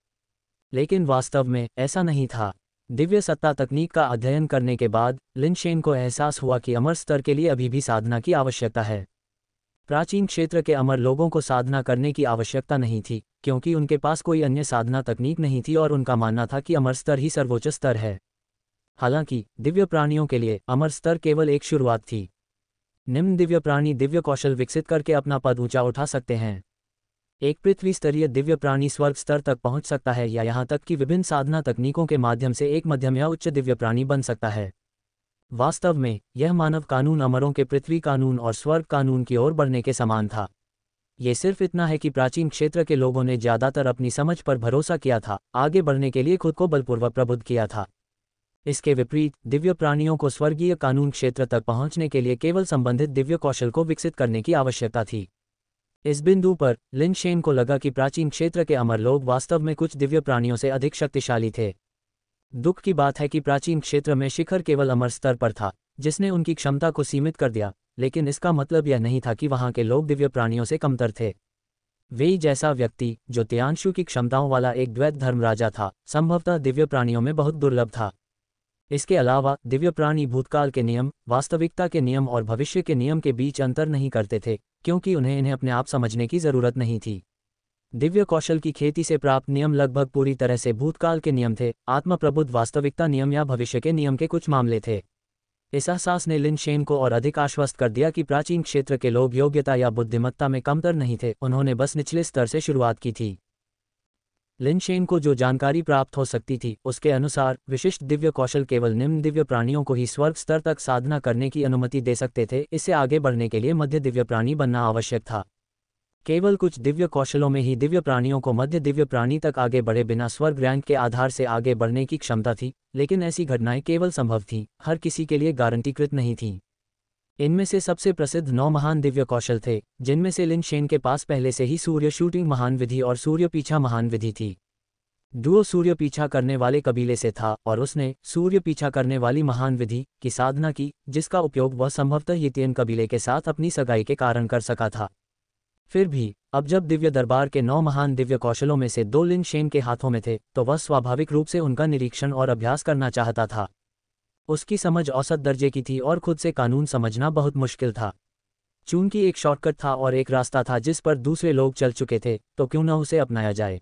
Speaker 1: लेकिन वास्तव में ऐसा नहीं था। दिव्य सत्ता तकनीक का अध्ययन करने के बाद लिन शेन को एहसास हुआ कि अमर स्तर के लिए अभी भी साधना की आवश्यकता है। प्राचीन क्षेत्र के अमर लोगों को साधना करने की आवश्यकता नहीं थी, क्योंकि उनके पास कोई अन्य साधना तकनीक नहीं थी और उनका मानना था कि अमर स्तर ही सर्वोच्च स्तर है। हालांकि दिव्य प्राणियों के लिए अमर स्तर केवल एक शुरुआत थी। निम्न दिव्य प्राणी दिव्य कौशल विकसित करके अपना पद ऊंचा उठा सकते हैं। एक पृथ्वी स्तरीय दिव्य प्राणी स्वर्ग स्तर तक पहुंच सकता है या यहाँ तक कि विभिन्न साधना तकनीकों के माध्यम से एक मध्यम या उच्च दिव्य प्राणी बन सकता है। वास्तव में यह मानव कानून अमरों के पृथ्वी कानून और स्वर्ग कानून की ओर बढ़ने के समान था। ये सिर्फ इतना है कि प्राचीन क्षेत्र के लोगों ने ज्यादातर अपनी समझ पर भरोसा किया था, आगे बढ़ने के लिए खुद को बलपूर्वक प्रबुद्ध किया था। इसके विपरीत दिव्य प्राणियों को स्वर्गीय कानून क्षेत्र तक पहुंचने के लिए केवल संबंधित दिव्य कौशल को विकसित करने की आवश्यकता थी। इस बिंदु पर लिन शेन को लगा कि प्राचीन क्षेत्र के अमर लोग वास्तव में कुछ दिव्य प्राणियों से अधिक शक्तिशाली थे। दुख की बात है कि प्राचीन क्षेत्र में शिखर केवल अमर स्तर पर था, जिसने उनकी क्षमता को सीमित कर दिया, लेकिन इसका मतलब यह नहीं था कि वहां के लोग दिव्य प्राणियों से कमतर थे। वे जैसा व्यक्ति जो तियांशु की क्षमताओं वाला एक द्वैत धर्म राजा था, संभवतः दिव्य प्राणियों में बहुत दुर्लभ था। इसके अलावा दिव्य प्राणी भूतकाल के नियम, वास्तविकता के नियम और भविष्य के नियम के बीच अंतर नहीं करते थे, क्योंकि उन्हें इन्हें अपने आप समझने की जरूरत नहीं थी। दिव्य कौशल की खेती से प्राप्त नियम लगभग पूरी तरह से भूतकाल के नियम थे, आत्म प्रबुद्ध वास्तविकता नियम या भविष्य के नियम के कुछ मामले थे। इस एहसास ने लिन शेन को और अधिक आश्वस्त कर दिया कि प्राचीन क्षेत्र के लोग योग्यता या बुद्धिमत्ता में कमतर नहीं थे, उन्होंने बस निचले स्तर से शुरुआत की थी। लिन शेन को जो जानकारी प्राप्त हो सकती थी, उसके अनुसार विशिष्ट दिव्य कौशल केवल निम्न दिव्य प्राणियों को ही स्वर्ग स्तर तक साधना करने की अनुमति दे सकते थे। इससे आगे बढ़ने के लिए मध्य दिव्य प्राणी बनना आवश्यक था। केवल कुछ दिव्य कौशलों में ही दिव्य प्राणियों को मध्य दिव्य प्राणी तक आगे बढ़े बिना स्वर्ग रैंक के आधार से आगे बढ़ने की क्षमता थी, लेकिन ऐसी घटनाएं केवल संभव थीं, हर किसी के लिए गारंटीकृत नहीं थीं। इनमें से सबसे प्रसिद्ध 9 महान दिव्य कौशल थे, जिनमें से लिन शेन के पास पहले से ही सूर्य शूटिंग महान विधि और सूर्य पीछा महान विधि थी। डुओ सूर्य पीछा करने वाले कबीले से था और उसने सूर्य पीछा करने वाली महान विधि की साधना की, जिसका उपयोग वह संभवतः यितियन कबीले के साथ अपनी सगाई के कारण कर सका था। फिर भी अब जब दिव्य दरबार के 9 महान दिव्य कौशलों में से 2 लिन शेन के हाथों में थे, तो वह स्वाभाविक रूप से उनका निरीक्षण और अभ्यास करना चाहता था। उसकी समझ औसत दर्जे की थी और खुद से कानून समझना बहुत मुश्किल था। चूंकि एक शॉर्टकट था और एक रास्ता था जिस पर दूसरे लोग चल चुके थे, तो क्यों न उसे अपनाया जाए।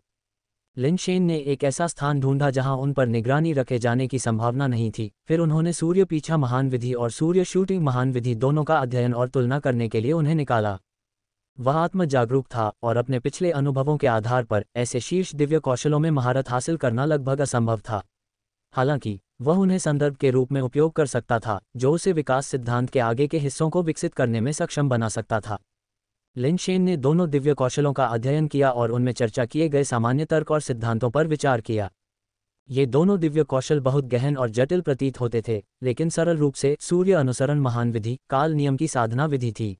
Speaker 1: लिन शेन ने एक ऐसा स्थान ढूंढा जहां उन पर निगरानी रखे जाने की संभावना नहीं थी। फिर उन्होंने सूर्य पीछा महान विधि और सूर्य शूटिंग महान विधि दोनों का अध्ययन और तुलना करने के लिए उन्हें निकाला। वह आत्म जागरूक था और अपने पिछले अनुभवों के आधार पर ऐसे शीर्ष दिव्य कौशलों में महारत हासिल करना लगभग असंभव था। हालांकि वह उन्हें संदर्भ के रूप में उपयोग कर सकता था, जो उसे विकास सिद्धांत के आगे के हिस्सों को विकसित करने में सक्षम बना सकता था। लिन शेन ने दोनों दिव्य कौशलों का अध्ययन किया और उनमें चर्चा किए गए सामान्य तर्क और सिद्धांतों पर विचार किया। ये दोनों दिव्य कौशल बहुत गहन और जटिल प्रतीत होते थे, लेकिन सरल रूप से सूर्य अनुसरण महान विधि काल नियम की साधना विधि थी।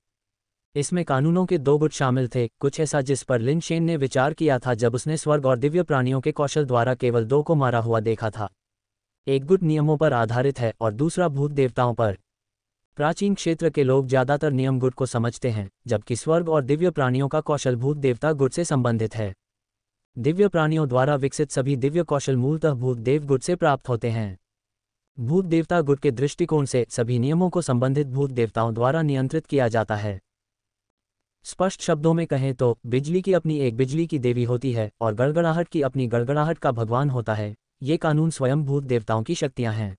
Speaker 1: इसमें कानूनों के 2 गुट शामिल थे, कुछ ऐसा जिस पर लिन शेन ने विचार किया था जब उसने स्वर्ग और दिव्य प्राणियों के कौशल द्वारा केवल 2 को मारा हुआ देखा था। एक गुट नियमों पर आधारित है और दूसरा भूत देवताओं पर। प्राचीन क्षेत्र के लोग ज्यादातर नियम गुट को समझते हैं, जबकि स्वर्ग और दिव्य प्राणियों का कौशल भूत देवता गुट से संबंधित है। दिव्य प्राणियों द्वारा विकसित सभी दिव्य कौशल मूलतः भूत देव गुट से प्राप्त होते हैं। भूत देवता गुट के दृष्टिकोण से सभी नियमों को संबंधित भूत देवताओं द्वारा नियंत्रित किया जाता है। स्पष्ट शब्दों में कहें तो बिजली की अपनी एक बिजली की देवी होती है और गड़गड़ाहट की अपनी गड़गड़ाहट का भगवान होता है। ये कानून स्वयं भूत देवताओं की शक्तियां हैं।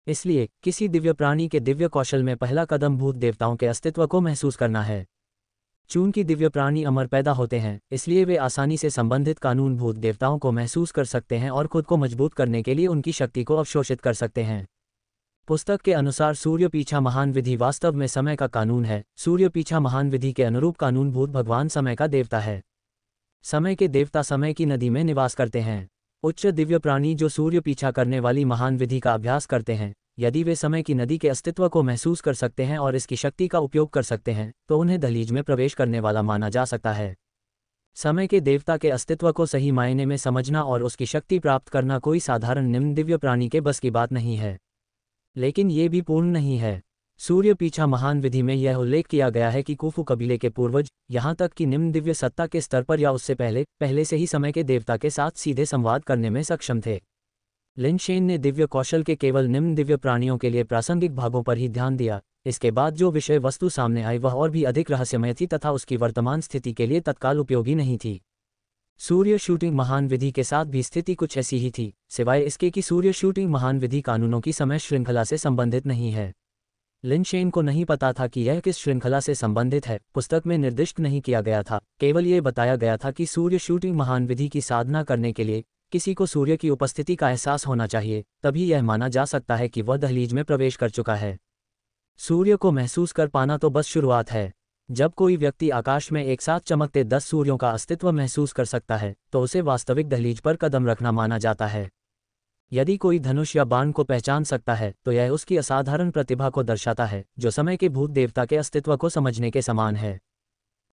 Speaker 1: इसलिए किसी दिव्य प्राणी के दिव्य कौशल में पहला कदम भूत देवताओं के अस्तित्व को महसूस करना है। चूंकि दिव्य प्राणी अमर पैदा होते हैं, इसलिए वे आसानी से संबंधित कानून भूत देवताओं को महसूस कर सकते हैं और खुद को मजबूत करने के लिए उनकी शक्ति को अवशोषित कर सकते हैं। पुस्तक के अनुसार सूर्य पीछा महान विधि वास्तव में समय का कानून है। सूर्य पीछा महान विधि के अनुरूप कानून भूत भगवान समय का देवता है। समय के देवता समय की नदी में निवास करते हैं। उच्च दिव्य प्राणी जो सूर्य पीछा करने वाली महान विधि का अभ्यास करते हैं, यदि वे समय की नदी के अस्तित्व को महसूस कर सकते हैं और इसकी शक्ति का उपयोग कर सकते हैं, तो उन्हें दहलीज में प्रवेश करने वाला माना जा सकता है। समय के देवता के अस्तित्व को सही मायने में समझना और उसकी शक्ति प्राप्त करना कोई साधारण निम्न दिव्य प्राणी के बस की बात नहीं है। लेकिन ये भी पूर्ण नहीं है। सूर्य पीछा महान विधि में यह उल्लेख किया गया है कि कुफू कबीले के पूर्वज, यहाँ तक कि निम्न दिव्य सत्ता के स्तर पर या उससे पहले से ही समय के देवता के साथ सीधे संवाद करने में सक्षम थे। लिन शेन ने दिव्य कौशल के केवल निम्न दिव्य प्राणियों के लिए प्रासंगिक भागों पर ही ध्यान दिया। इसके बाद जो विषय वस्तु सामने आई वह और भी अधिक रहस्यमय थी तथा उसकी वर्तमान स्थिति के लिए तत्काल उपयोगी नहीं थी। सूर्य शूटिंग महान विधि के साथ भी स्थिति कुछ ऐसी ही थी, सिवाय इसके कि सूर्य शूटिंग महान विधि कानूनों की समय श्रृंखला से संबंधित नहीं है। लिन शेन को नहीं पता था कि यह किस श्रृंखला से संबंधित है। पुस्तक में निर्दिष्ट नहीं किया गया था, केवल ये बताया गया था कि सूर्य शूटिंग महान विधि की साधना करने के लिए किसी को सूर्य की उपस्थिति का एहसास होना चाहिए, तभी यह माना जा सकता है कि वह दहलीज में प्रवेश कर चुका है। सूर्य को महसूस कर पाना तो बस शुरुआत है। जब कोई व्यक्ति आकाश में एक साथ चमकते 10 सूर्यों का अस्तित्व महसूस कर सकता है, तो उसे वास्तविक दहलीज पर कदम रखना माना जाता है। यदि कोई धनुष या बाण को पहचान सकता है, तो यह उसकी असाधारण प्रतिभा को दर्शाता है, जो समय के भूत देवता के अस्तित्व को समझने के समान है।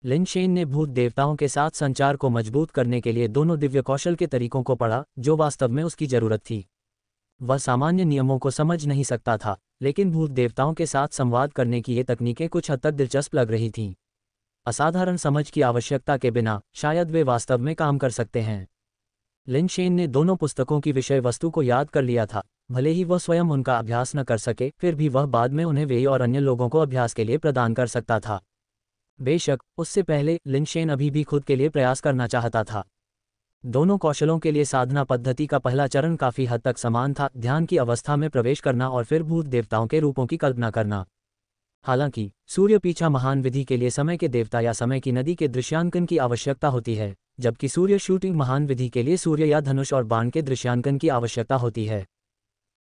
Speaker 1: लिन शेन ने भूत देवताओं के साथ संचार को मजबूत करने के लिए दोनों दिव्य कौशल के तरीकों को पढ़ा, जो वास्तव में उसकी जरूरत थी। वह सामान्य नियमों को समझ नहीं सकता था, लेकिन भूत देवताओं के साथ संवाद करने की ये तकनीकें कुछ हद तक दिलचस्प लग रही थीं। असाधारण समझ की आवश्यकता के बिना शायद वे वास्तव में काम कर सकते हैं। लिन शेन ने दोनों पुस्तकों की विषय वस्तु को याद कर लिया था। भले ही वह स्वयं उनका अभ्यास न कर सके, फिर भी वह बाद में उन्हें वे और अन्य लोगों को अभ्यास के लिए प्रदान कर सकता था। बेशक उससे पहले लिन शेन अभी भी खुद के लिए प्रयास करना चाहता था। दोनों कौशलों के लिए साधना पद्धति का पहला चरण काफी हद तक समान था, ध्यान की अवस्था में प्रवेश करना और फिर भूत देवताओं के रूपों की कल्पना करना। हालांकि सूर्य पीछा महान विधि के लिए समय के देवता या समय की नदी के दृश्यांकन की आवश्यकता होती है, जबकि सूर्य शूटिंग महान विधि के लिए सूर्य या धनुष और बाण के दृश्यांकन की आवश्यकता होती है।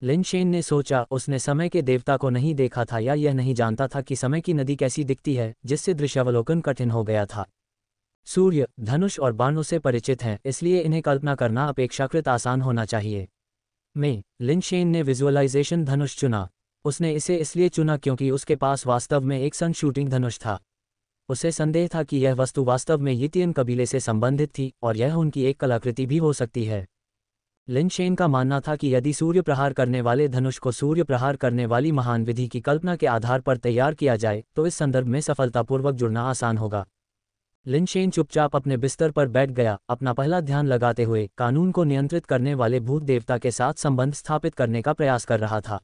Speaker 1: लिन शेन ने सोचा, उसने समय के देवता को नहीं देखा था या यह नहीं जानता था कि समय की नदी कैसी दिखती है, जिससे दृश्यावलोकन कठिन हो गया था। सूर्य, धनुष और बाण उससे परिचित हैं, इसलिए इन्हें कल्पना करना अपेक्षाकृत आसान होना चाहिए। लिन शेन ने विजुअलाइजेशन धनुष चुना। उसने इसे इसलिए चुना क्योंकि उसके पास वास्तव में एक सन शूटिंग धनुष था। उसे संदेह था कि यह वस्तु वास्तव में यितियन कबीले से संबंधित थी और यह उनकी एक कलाकृति भी हो सकती है। लिन शेन का मानना था कि यदि सूर्य प्रहार करने वाले धनुष को सूर्य प्रहार करने वाली महान विधि की कल्पना के आधार पर तैयार किया जाए तो इस संदर्भ में सफलतापूर्वक जुड़ना आसान होगा। लिन शेन चुपचाप अपने बिस्तर पर बैठ गया, अपना पहला ध्यान लगाते हुए कानून को नियंत्रित करने वाले भूत देवता के साथ संबंध स्थापित करने का प्रयास कर रहा था।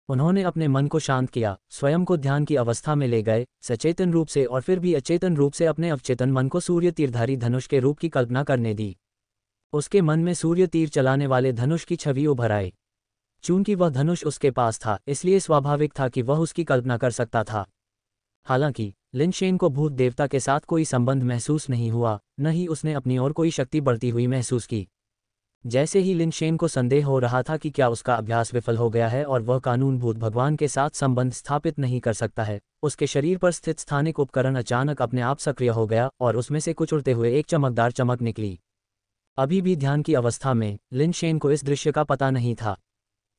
Speaker 1: उन्होंने अपने मन को शांत किया, स्वयं को ध्यान की अवस्था में ले गए, सचेतन रूप से और फिर भी अचेतन रूप से अपने अवचेतन मन को सूर्य तीरधारी धनुष के रूप की कल्पना करने दी। उसके मन में सूर्य तीर चलाने वाले धनुष की छवि उभर आई। चूंकि वह धनुष उसके पास था, इसलिए स्वाभाविक था कि वह उसकी कल्पना कर सकता था। हालांकि लिन शेन को भूत देवता के साथ कोई संबंध महसूस नहीं हुआ, न ही उसने अपनी ओर कोई शक्ति बढ़ती हुई महसूस की। जैसे ही लिन शेन को संदेह हो रहा था कि क्या उसका अभ्यास विफल हो गया है और वह कानून भूत भगवान के साथ संबंध स्थापित नहीं कर सकता है, उसके शरीर पर स्थित स्थानिक उपकरण अचानक अपने आप सक्रिय हो गया और उसमें से कुछ उड़ते हुए एक चमकदार चमक निकली। अभी भी ध्यान की अवस्था में लिन शेन को इस दृश्य का पता नहीं था।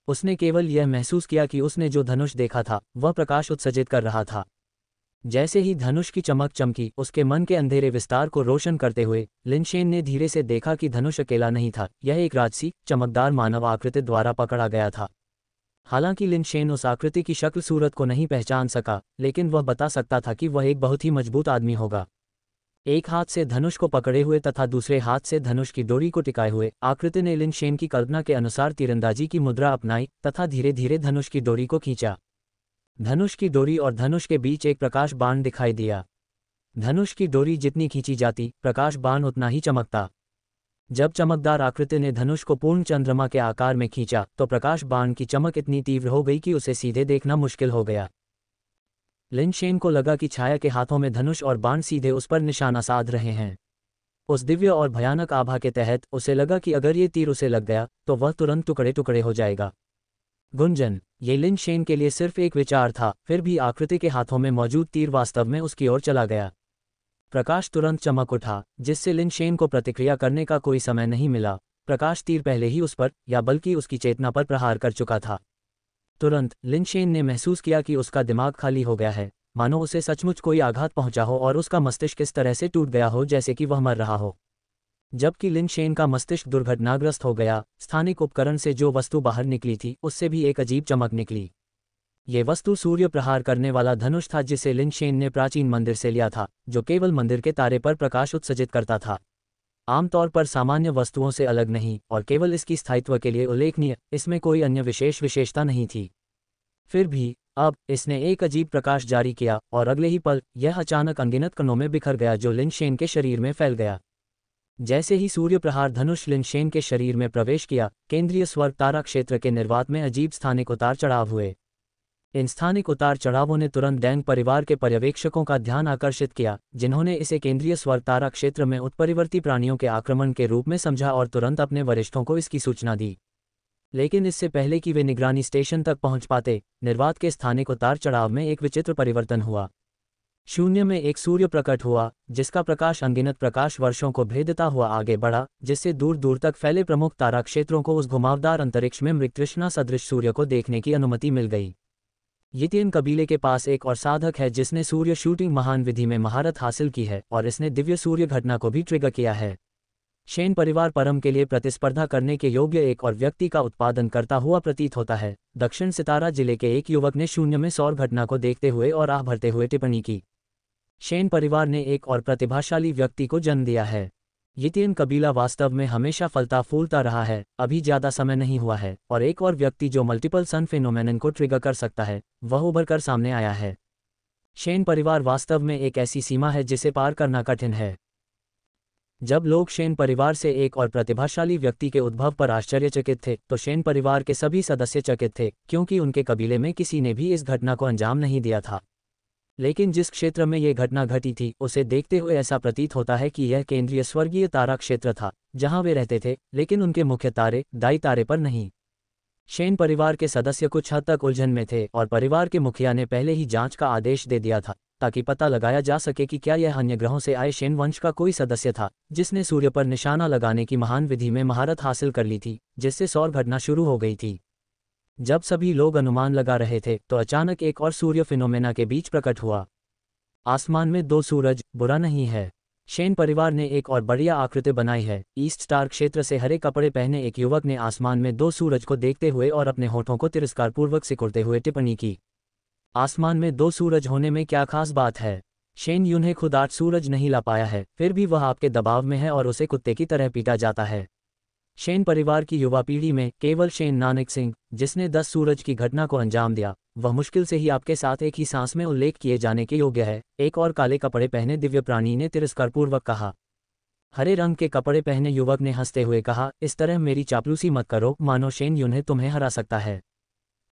Speaker 1: उसने केवल यह महसूस किया कि उसने जो धनुष देखा था वह प्रकाश उत्सर्जित कर रहा था। जैसे ही धनुष की चमक चमकी, उसके मन के अंधेरे विस्तार को रोशन करते हुए लिन शेन ने धीरे से देखा कि धनुष अकेला नहीं था, यह एक राजसी चमकदार मानव आकृति द्वारा पकड़ा गया था। हालांकि लिन शेन उस आकृति की शक्ल सूरत को नहीं पहचान सका, लेकिन वह बता सकता था कि वह एक बहुत ही मजबूत आदमी होगा। एक हाथ से धनुष को पकड़े हुए तथा दूसरे हाथ से धनुष की डोरी को टिकाए हुए आकृति ने लिन शेन की कल्पना के अनुसार तीरंदाजी की मुद्रा अपनाई तथा धीरे धीरे धनुष की डोरी को खींचा। धनुष की डोरी और धनुष के बीच एक प्रकाश बाण दिखाई दिया। धनुष की डोरी जितनी खींची जाती, प्रकाश बाण उतना ही चमकता। जब चमकदार आकृति ने धनुष को पूर्ण चंद्रमा के आकार में खींचा तो प्रकाश बाण की चमक इतनी तीव्र हो गई कि उसे सीधे देखना मुश्किल हो गया। लिन शेन को लगा कि छाया के हाथों में धनुष और बाण सीधे उस पर निशाना साध रहे हैं। उस दिव्य और भयानक आभा के तहत उसे लगा कि अगर ये तीर उसे लग गया तो वह तुरंत टुकड़े टुकड़े हो जाएगा। गुंजन, ये लिन शेन के लिए सिर्फ एक विचार था, फिर भी आकृति के हाथों में मौजूद तीर वास्तव में उसकी ओर चला गया। प्रकाश तुरंत चमक उठा, जिससे लिन शेन को प्रतिक्रिया करने का कोई समय नहीं मिला। प्रकाश तीर पहले ही उस पर, या बल्कि उसकी चेतना पर प्रहार कर चुका था। तुरंत लिन शेन ने महसूस किया कि उसका दिमाग खाली हो गया है, मानो उसे सचमुच कोई आघात पहुंचा हो और उसका मस्तिष्क इस तरह से टूट गया हो जैसे कि वह मर रहा हो। जबकि लिन शेन का मस्तिष्क दुर्घटनाग्रस्त हो गया, स्थानिक उपकरण से जो वस्तु बाहर निकली थी उससे भी एक अजीब चमक निकली। ये वस्तु सूर्य प्रहार करने वाला धनुष था जिसे लिन शेन ने प्राचीन मंदिर से लिया था, जो केवल मंदिर के तारे पर प्रकाश उत्सर्जित करता था। आमतौर पर सामान्य वस्तुओं से अलग नहीं और केवल इसकी स्थायित्व के लिए उल्लेखनीय, इसमें कोई अन्य विशेषता नहीं थी। फिर भी अब इसने एक अजीब प्रकाश जारी किया और अगले ही पल यह अचानक अनगिनत कणों में बिखर गया जो लिन शेन के शरीर में फैल गया। जैसे ही सूर्य प्रहार धनुष लिन शेन के शरीर में प्रवेश किया, केंद्रीय स्वर्ग तारा क्षेत्र के निर्वात में अजीब स्थानिक उतार चढ़ाव हुए। इन स्थानिक उतार चढ़ावों ने तुरंत डैंग परिवार के पर्यवेक्षकों का ध्यान आकर्षित किया, जिन्होंने इसे केंद्रीय स्वर्ग तारा क्षेत्र में उत्परिवर्ती प्राणियों के आक्रमण के रूप में समझा और तुरंत अपने वरिष्ठों को इसकी सूचना दी। लेकिन इससे पहले कि वे निगरानी स्टेशन तक पहुंच पाते, निर्वात के स्थानिक उतार चढ़ाव में एक विचित्र परिवर्तन हुआ। शून्य में एक सूर्य प्रकट हुआ, जिसका प्रकाश अनगिनत प्रकाश वर्षों को भेदता हुआ आगे बढ़ा, जिससे दूर दूर तक फैले प्रमुख तारा क्षेत्रों को उस घुमावदार अंतरिक्ष में मृगतृष्णा सदृश सूर्य को देखने की अनुमति मिल गई। यितियन कबीले के पास एक और साधक है जिसने सूर्य शूटिंग महान विधि में महारत हासिल की है और इसने दिव्य सूर्य घटना को भी ट्रिगर किया है। शेन परिवार परम के लिए प्रतिस्पर्धा करने के योग्य एक और व्यक्ति का उत्पादन करता हुआ प्रतीत होता है। दक्षिण सितारा जिले के एक युवक ने शून्य में सौर घटना को देखते हुए और आह भरते हुए टिप्पणी की। शेन परिवार ने एक और प्रतिभाशाली व्यक्ति को जन्म दिया है। यितियन कबीला वास्तव में हमेशा फलता फूलता रहा है, अभी ज्यादा समय नहीं हुआ है, और एक और व्यक्ति जो मल्टीपल सन फेनोमेनन को ट्रिगर कर सकता है, वह उभर कर सामने आया है। शेन परिवार वास्तव में एक ऐसी सीमा है जिसे पार करना कठिन है। जब लोग शेन परिवार से एक और प्रतिभाशाली व्यक्ति के उद्भव पर आश्चर्यचकित थे, तो शेन परिवार के सभी सदस्य चकित थे, क्योंकि उनके कबीले में किसी ने भी इस घटना को अंजाम नहीं दिया था। लेकिन जिस क्षेत्र में ये घटना घटी थी, उसे देखते हुए ऐसा प्रतीत होता है कि यह केंद्रीय स्वर्गीय तारा क्षेत्र था, जहां वे रहते थे, लेकिन उनके मुख्य तारे, दाई तारे पर नहीं। शेन परिवार के सदस्य कुछ हद तक उलझन में थे और परिवार के मुखिया ने पहले ही जांच का आदेश दे दिया था, ताकि पता लगाया जा सके कि क्या यह अन्य ग्रहों से आए शेन वंश का कोई सदस्य था, जिसने सूर्य पर निशाना लगाने की महान विधि में महारत हासिल कर ली थी, जिससे सौर घटना शुरू हो गई थी। जब सभी लोग अनुमान लगा रहे थे तो अचानक एक और सूर्य फिनोमेना के बीच प्रकट हुआ। आसमान में 2 सूरज बुरा नहीं है। शेन परिवार ने एक और बढ़िया आकृति बनाई है। ईस्ट स्टार क्षेत्र से हरे कपड़े पहने एक युवक ने आसमान में 2 सूरज को देखते हुए और अपने होठों को तिरस्कारपूर्वक सिकुड़ते हुए टिप्पणी की। आसमान में 2 सूरज होने में क्या खास बात है? शेन यून खुद 8 सूरज नहीं ला पाया है, फिर भी वह आपके दबाव में है और उसे कुत्ते की तरह पीटा जाता है। शेन परिवार की युवा पीढ़ी में केवल शेन नानक सिंह, जिसने 10 सूरज की घटना को अंजाम दिया, वह मुश्किल से ही आपके साथ एक ही सांस में उल्लेख किए जाने के योग्य है, एक और काले कपड़े पहने दिव्य प्राणी ने तिरस्कारपूर्वक कहा। हरे रंग के कपड़े पहने युवक ने हंसते हुए कहा, इस तरह मेरी चापलूसी मत करो, मानो शेन यून तुम्हें हरा सकता है।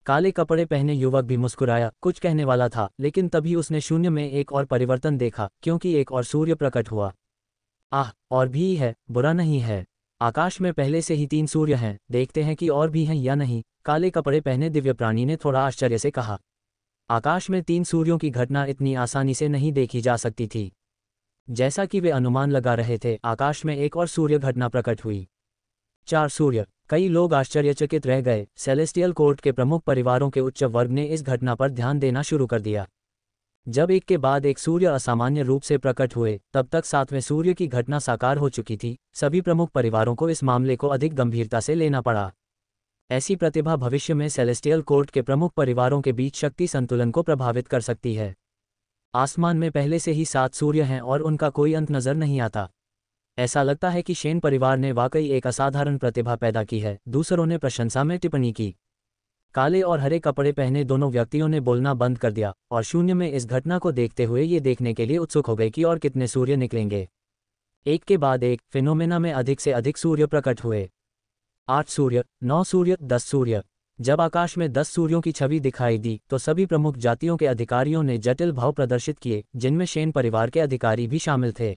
Speaker 1: काले कपड़े पहने युवक भी मुस्कुराया, कुछ कहने वाला था, लेकिन तभी उसने शून्य में एक और परिवर्तन देखा, क्योंकि एक और सूर्य प्रकट हुआ। आह, और भी है, बुरा नहीं है। आकाश में पहले से ही 3 सूर्य हैं, देखते हैं कि और भी हैं या नहीं, काले कपड़े पहने दिव्य प्राणी ने थोड़ा आश्चर्य से कहा। आकाश में 3 सूर्यों की घटना इतनी आसानी से नहीं देखी जा सकती थी। जैसा कि वे अनुमान लगा रहे थे, आकाश में एक और सूर्य घटना प्रकट हुई। 4 सूर्य। कई लोग आश्चर्यचकित रह गए। सेलेस्टियल कोर्ट के प्रमुख परिवारों के उच्च वर्ग ने इस घटना पर ध्यान देना शुरू कर दिया। जब एक के बाद एक सूर्य असामान्य रूप से प्रकट हुए, तब तक 7वें सूर्य की घटना साकार हो चुकी थी। सभी प्रमुख परिवारों को इस मामले को अधिक गंभीरता से लेना पड़ा। ऐसी प्रतिभा भविष्य में सेलेस्टियल कोर्ट के प्रमुख परिवारों के बीच शक्ति संतुलन को प्रभावित कर सकती है। आसमान में पहले से ही 7 सूर्य हैं और उनका कोई अंत नजर नहीं आता। ऐसा लगता है कि शेन परिवार ने वाकई एक असाधारण प्रतिभा पैदा की है, दूसरों ने प्रशंसा में टिप्पणी की। काले और हरे कपड़े पहने दोनों व्यक्तियों ने बोलना बंद कर दिया और शून्य में इस घटना को देखते हुए ये देखने के लिए उत्सुक हो गए कि और कितने सूर्य निकलेंगे। एक के बाद एक फिनोमेना में अधिक से अधिक सूर्य प्रकट हुए। 8 सूर्य, 9 सूर्य, 10 सूर्य। जब आकाश में 10 सूर्यों की छवि दिखाई दी तो सभी प्रमुख जातियों के अधिकारियों ने जटिल भाव प्रदर्शित किए, जिनमें शेन परिवार के अधिकारी भी शामिल थे।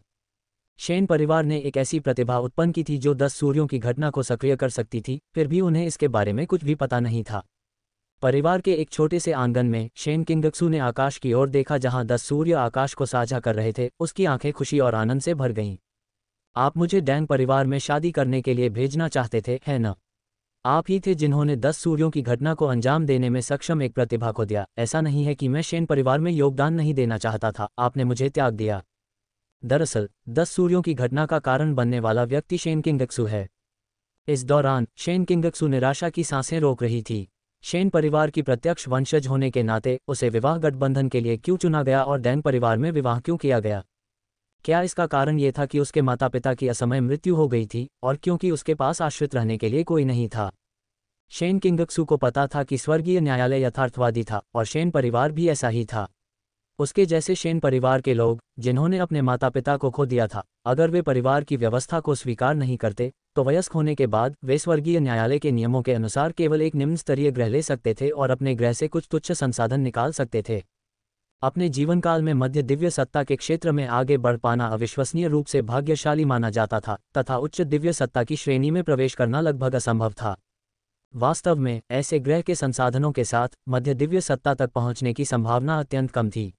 Speaker 1: शेन परिवार ने एक ऐसी प्रतिभा उत्पन्न की थी जो 10 सूर्यों की घटना को सक्रिय कर सकती थी, फिर भी उन्हें इसके बारे में कुछ भी पता नहीं था। परिवार के एक छोटे से आंगन में शेन किंगक्सू ने आकाश की ओर देखा जहां 10 सूर्य आकाश को साझा कर रहे थे। उसकी आंखें खुशी और आनंद से भर गईं। आप मुझे डैंग परिवार में शादी करने के लिए भेजना चाहते थे, है न? आप ही थे जिन्होंने 10 सूर्यों की घटना को अंजाम देने में सक्षम एक प्रतिभा को दिया। ऐसा नहीं है कि मैं शेन परिवार में योगदान नहीं देना चाहता था, आपने मुझे त्याग दिया। दरअसल 10 सूर्यों की घटना का कारण बनने वाला व्यक्ति शेन किंगक्सू है। इस दौरान शेन किंगक्सू निराशा की सांसें रोक रही थी। शेन परिवार की प्रत्यक्ष वंशज होने के नाते उसे विवाह गठबंधन के लिए क्यों चुना गया और डैंग परिवार में विवाह क्यों किया गया? क्या इसका कारण ये था कि उसके माता पिता की असमय मृत्यु हो गई थी और क्योंकि उसके पास आश्रित रहने के लिए कोई नहीं था? शेन किंगक्सू को पता था कि स्वर्गीय न्यायालय यथार्थवादी था और शेन परिवार भी ऐसा ही था। उसके जैसे शेन परिवार के लोग, जिन्होंने अपने माता पिता को खो दिया था, अगर वे परिवार की व्यवस्था को स्वीकार नहीं करते तो वयस्क होने के बाद वे स्वर्गीय न्यायालय के नियमों के अनुसार केवल एक निम्न स्तरीय ग्रह ले सकते थे और अपने ग्रह से कुछ तुच्छ संसाधन निकाल सकते थे। अपने जीवनकाल में मध्य दिव्य सत्ता के क्षेत्र में आगे बढ़ पाना अविश्वसनीय रूप से भाग्यशाली माना जाता था तथा उच्च दिव्य सत्ता की श्रेणी में प्रवेश करना लगभग असंभव था। वास्तव में ऐसे ग्रह के संसाधनों के साथ मध्य दिव्य सत्ता तक पहुंचने की संभावना अत्यंत कम थी।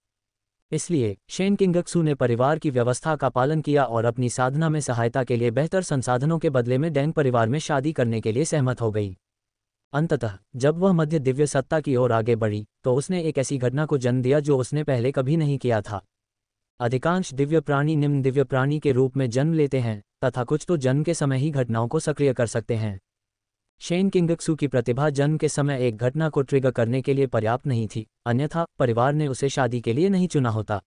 Speaker 1: इसलिए शेन किंगक्सू ने परिवार की व्यवस्था का पालन किया और अपनी साधना में सहायता के लिए बेहतर संसाधनों के बदले में डैंग परिवार में शादी करने के लिए सहमत हो गई। अंततः जब वह मध्य दिव्य सत्ता की ओर आगे बढ़ी तो उसने एक ऐसी घटना को जन्म दिया जो उसने पहले कभी नहीं किया था। अधिकांश दिव्य प्राणी निम्न दिव्य प्राणी के रूप में जन्म लेते हैं तथा कुछ तो जन्म के समय ही घटनाओं को सक्रिय कर सकते हैं। शेन किंगक्सू की प्रतिभा जन्म के समय एक घटना को ट्रिगर करने के लिए पर्याप्त नहीं थी, अन्यथा परिवार ने उसे शादी के लिए नहीं चुना होता।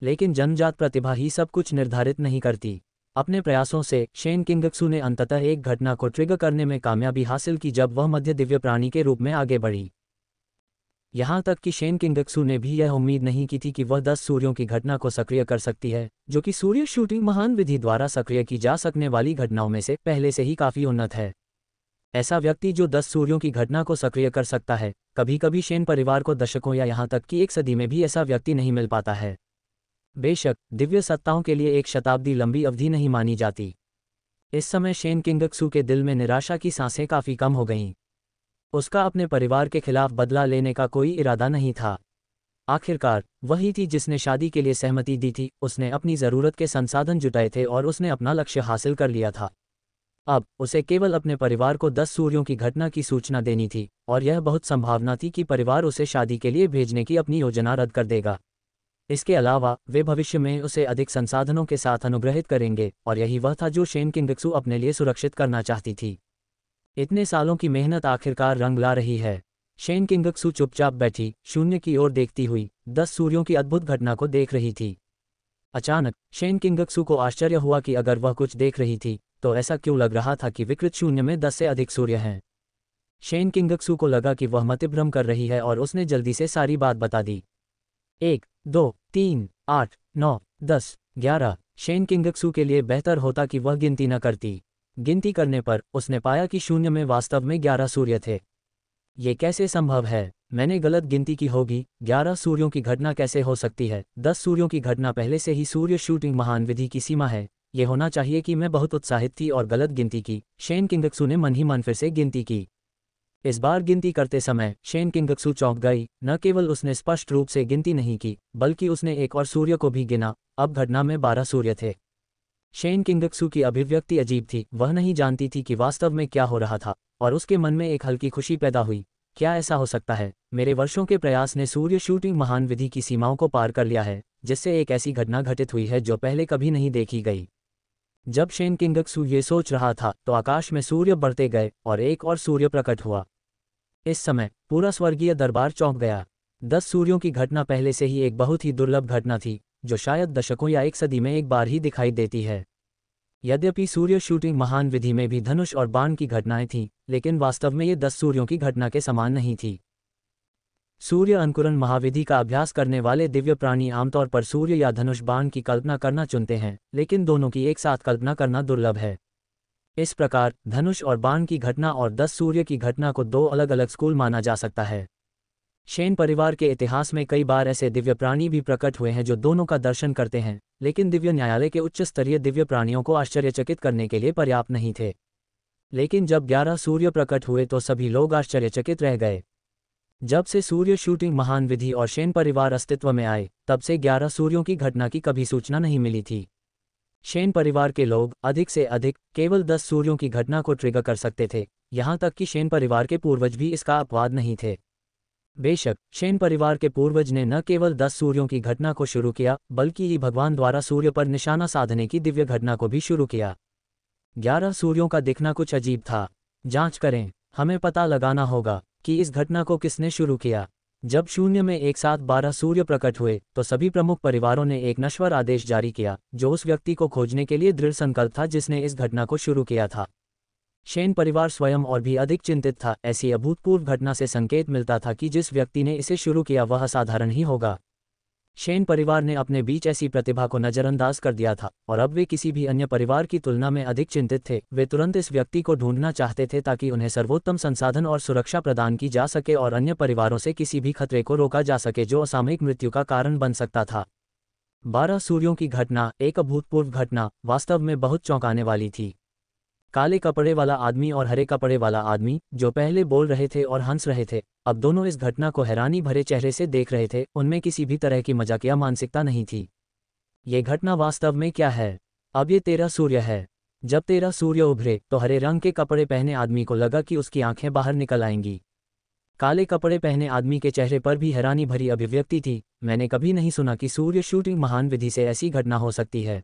Speaker 1: लेकिन जन्मजात प्रतिभा ही सब कुछ निर्धारित नहीं करती। अपने प्रयासों से शेन किंगक्सू ने अंततः एक घटना को ट्रिगर करने में कामयाबी हासिल की जब वह मध्य दिव्य प्राणी के रूप में आगे बढ़ी। यहाँ तक कि शेन किंगक्सू ने भी यह उम्मीद नहीं की थी कि वह 10 सूर्यों की घटना को सक्रिय कर सकती है, जो कि सूर्य शूटिंग महान विधि द्वारा सक्रिय की जा सकने वाली घटनाओं में से पहले से ही काफी उन्नत है। ऐसा व्यक्ति जो 10 सूर्यों की घटना को सक्रिय कर सकता है, कभी कभी शेन परिवार को दशकों या यहाँ तक कि एक सदी में भी ऐसा व्यक्ति नहीं मिल पाता है। बेशक दिव्य सत्ताओं के लिए एक शताब्दी लंबी अवधि नहीं मानी जाती। इस समय शेन किंगक्सू के दिल में निराशा की सांसें काफी कम हो गईं। उसका अपने परिवार के खिलाफ बदला लेने का कोई इरादा नहीं था। आखिरकार वही थी जिसने शादी के लिए सहमति दी थी, उसने अपनी ज़रूरत के संसाधन जुटाए थे और उसने अपना लक्ष्य हासिल कर लिया था। अब उसे केवल अपने परिवार को 10 सूर्यों की घटना की सूचना देनी थी, और यह बहुत संभावना थी कि परिवार उसे शादी के लिए भेजने की अपनी योजना रद्द कर देगा। इसके अलावा वे भविष्य में उसे अधिक संसाधनों के साथ अनुग्रहित करेंगे, और यही वह था जो शेन किंगक्सू अपने लिए सुरक्षित करना चाहती थी। इतने सालों की मेहनत आखिरकार रंग ला रही है। शेन किंगक्सू चुपचाप बैठी, शून्य की ओर देखती हुई 10 सूर्यों की अद्भुत घटना को देख रही थी। अचानक शेन किंगक्सू को आश्चर्य हुआ कि अगर वह कुछ देख रही थी तो ऐसा क्यों लग रहा था कि विकृत शून्य में 10 से अधिक सूर्य हैं। शेन किंगक्सू को लगा कि वह मतिभ्रम कर रही है और उसने जल्दी से सारी बात बता दी। 1, 2, 3, 8, 9, 10, 11। शेन किंगक्सू के लिए बेहतर होता कि वह गिनती न करती। गिनती करने पर उसने पाया कि शून्य में वास्तव में 11 सूर्य थे। ये कैसे संभव है? मैंने गलत गिनती की होगी। 11 सूर्यों की घटना कैसे हो सकती है? 10 सूर्यों की घटना पहले से ही सूर्य शूटिंग महान विधि की सीमा है। ये होना चाहिए कि मैं बहुत उत्साहित थी और गलत गिनती की। शेन किंगक्सू ने मन ही मन फिर से गिनती की। इस बार गिनती करते समय शेन किंगक्सू चौंक गई। न केवल उसने स्पष्ट रूप से गिनती नहीं की, बल्कि उसने एक और सूर्य को भी गिना। अब घटना में 12 सूर्य थे। शेन किंगक्सू की अभिव्यक्ति अजीब थी। वह नहीं जानती थी कि वास्तव में क्या हो रहा था, और उसके मन में एक हल्की खुशी पैदा हुई। क्या ऐसा हो सकता है? मेरे वर्षों के प्रयास ने सूर्य शूटिंग महान विधि की सीमाओं को पार कर लिया है, जिससे एक ऐसी घटना घटित हुई है जो पहले कभी नहीं देखी गई। जब शेन किंगक्सू ये सोच रहा था तो आकाश में सूर्य बढ़ते गए और एक और सूर्य प्रकट हुआ। इस समय पूरा स्वर्गीय दरबार चौंक गया। 10 सूर्यों की घटना पहले से ही एक बहुत ही दुर्लभ घटना थी, जो शायद दशकों या एक सदी में एक बार ही दिखाई देती है। यद्यपि सूर्य शूटिंग महान विधि में भी धनुष और बाण की घटनाएं थीं, लेकिन वास्तव में ये 10 सूर्यों की घटना के समान नहीं थी। सूर्य अंकुरन महाविधि का अभ्यास करने वाले दिव्य प्राणी आमतौर पर सूर्य या धनुष बाण की कल्पना करना चुनते हैं, लेकिन दोनों की एक साथ कल्पना करना दुर्लभ है। इस प्रकार धनुष और बाण की घटना और 10 सूर्य की घटना को 2 अलग अलग स्कूल माना जा सकता है। शेन परिवार के इतिहास में कई बार ऐसे दिव्य प्राणी भी प्रकट हुए हैं जो दोनों का दर्शन करते हैं, लेकिन दिव्य न्यायालय के उच्च स्तरीय दिव्य प्राणियों को आश्चर्यचकित करने के लिए पर्याप्त नहीं थे। लेकिन जब 11 सूर्य प्रकट हुए तो सभी लोग आश्चर्यचकित रह गए। जब से सूर्य शूटिंग महान विधि और शेन परिवार अस्तित्व में आए, तब से 11 सूर्यों की घटना की कभी सूचना नहीं मिली थी। शेन परिवार के लोग अधिक से अधिक केवल 10 सूर्यों की घटना को ट्रिगर कर सकते थे, यहाँ तक कि शेन परिवार के पूर्वज भी इसका अपवाद नहीं थे। बेशक शेन परिवार के पूर्वज ने न केवल 10 सूर्यों की घटना को शुरू किया, बल्कि ही भगवान द्वारा सूर्य पर निशाना साधने की दिव्य घटना को भी शुरू किया। 11 सूर्यों का दिखना कुछ अजीब था। जांच करें, हमें पता लगाना होगा कि इस घटना को किसने शुरू किया। जब शून्य में एक साथ 12 सूर्य प्रकट हुए तो सभी प्रमुख परिवारों ने एक नश्वर आदेश जारी किया, जो उस व्यक्ति को खोजने के लिए दृढ़ संकल्प था जिसने इस घटना को शुरू किया था। शेन परिवार स्वयं और भी अधिक चिंतित था। ऐसी अभूतपूर्व घटना से संकेत मिलता था कि जिस व्यक्ति ने इसे शुरू किया वह असाधारण ही होगा। शेन परिवार ने अपने बीच ऐसी प्रतिभा को नज़रअंदाज कर दिया था, और अब वे किसी भी अन्य परिवार की तुलना में अधिक चिंतित थे। वे तुरंत इस व्यक्ति को ढूंढना चाहते थे ताकि उन्हें सर्वोत्तम संसाधन और सुरक्षा प्रदान की जा सके और अन्य परिवारों से किसी भी खतरे को रोका जा सके जो असामयिक मृत्यु का कारण बन सकता था। 12 सूर्यों की घटना, एक अभूतपूर्व घटना, वास्तव में बहुत चौंकाने वाली थी। काले कपड़े वाला आदमी और हरे कपड़े वाला आदमी, जो पहले बोल रहे थे और हंस रहे थे, अब दोनों इस घटना को हैरानी भरे चेहरे से देख रहे थे। उनमें किसी भी तरह की मजाकिया मानसिकता नहीं थी। ये घटना वास्तव में क्या है? अब ये 13 सूर्य है। जब 13 सूर्य उभरे तो हरे रंग के कपड़े पहने आदमी को लगा कि उसकी आंखें बाहर निकल आएंगी। काले कपड़े पहने आदमी के चेहरे पर भी हैरानी भरी अभिव्यक्ति थी। मैंने कभी नहीं सुना कि सूर्य शूटिंग महान विधि से ऐसी घटना हो सकती है।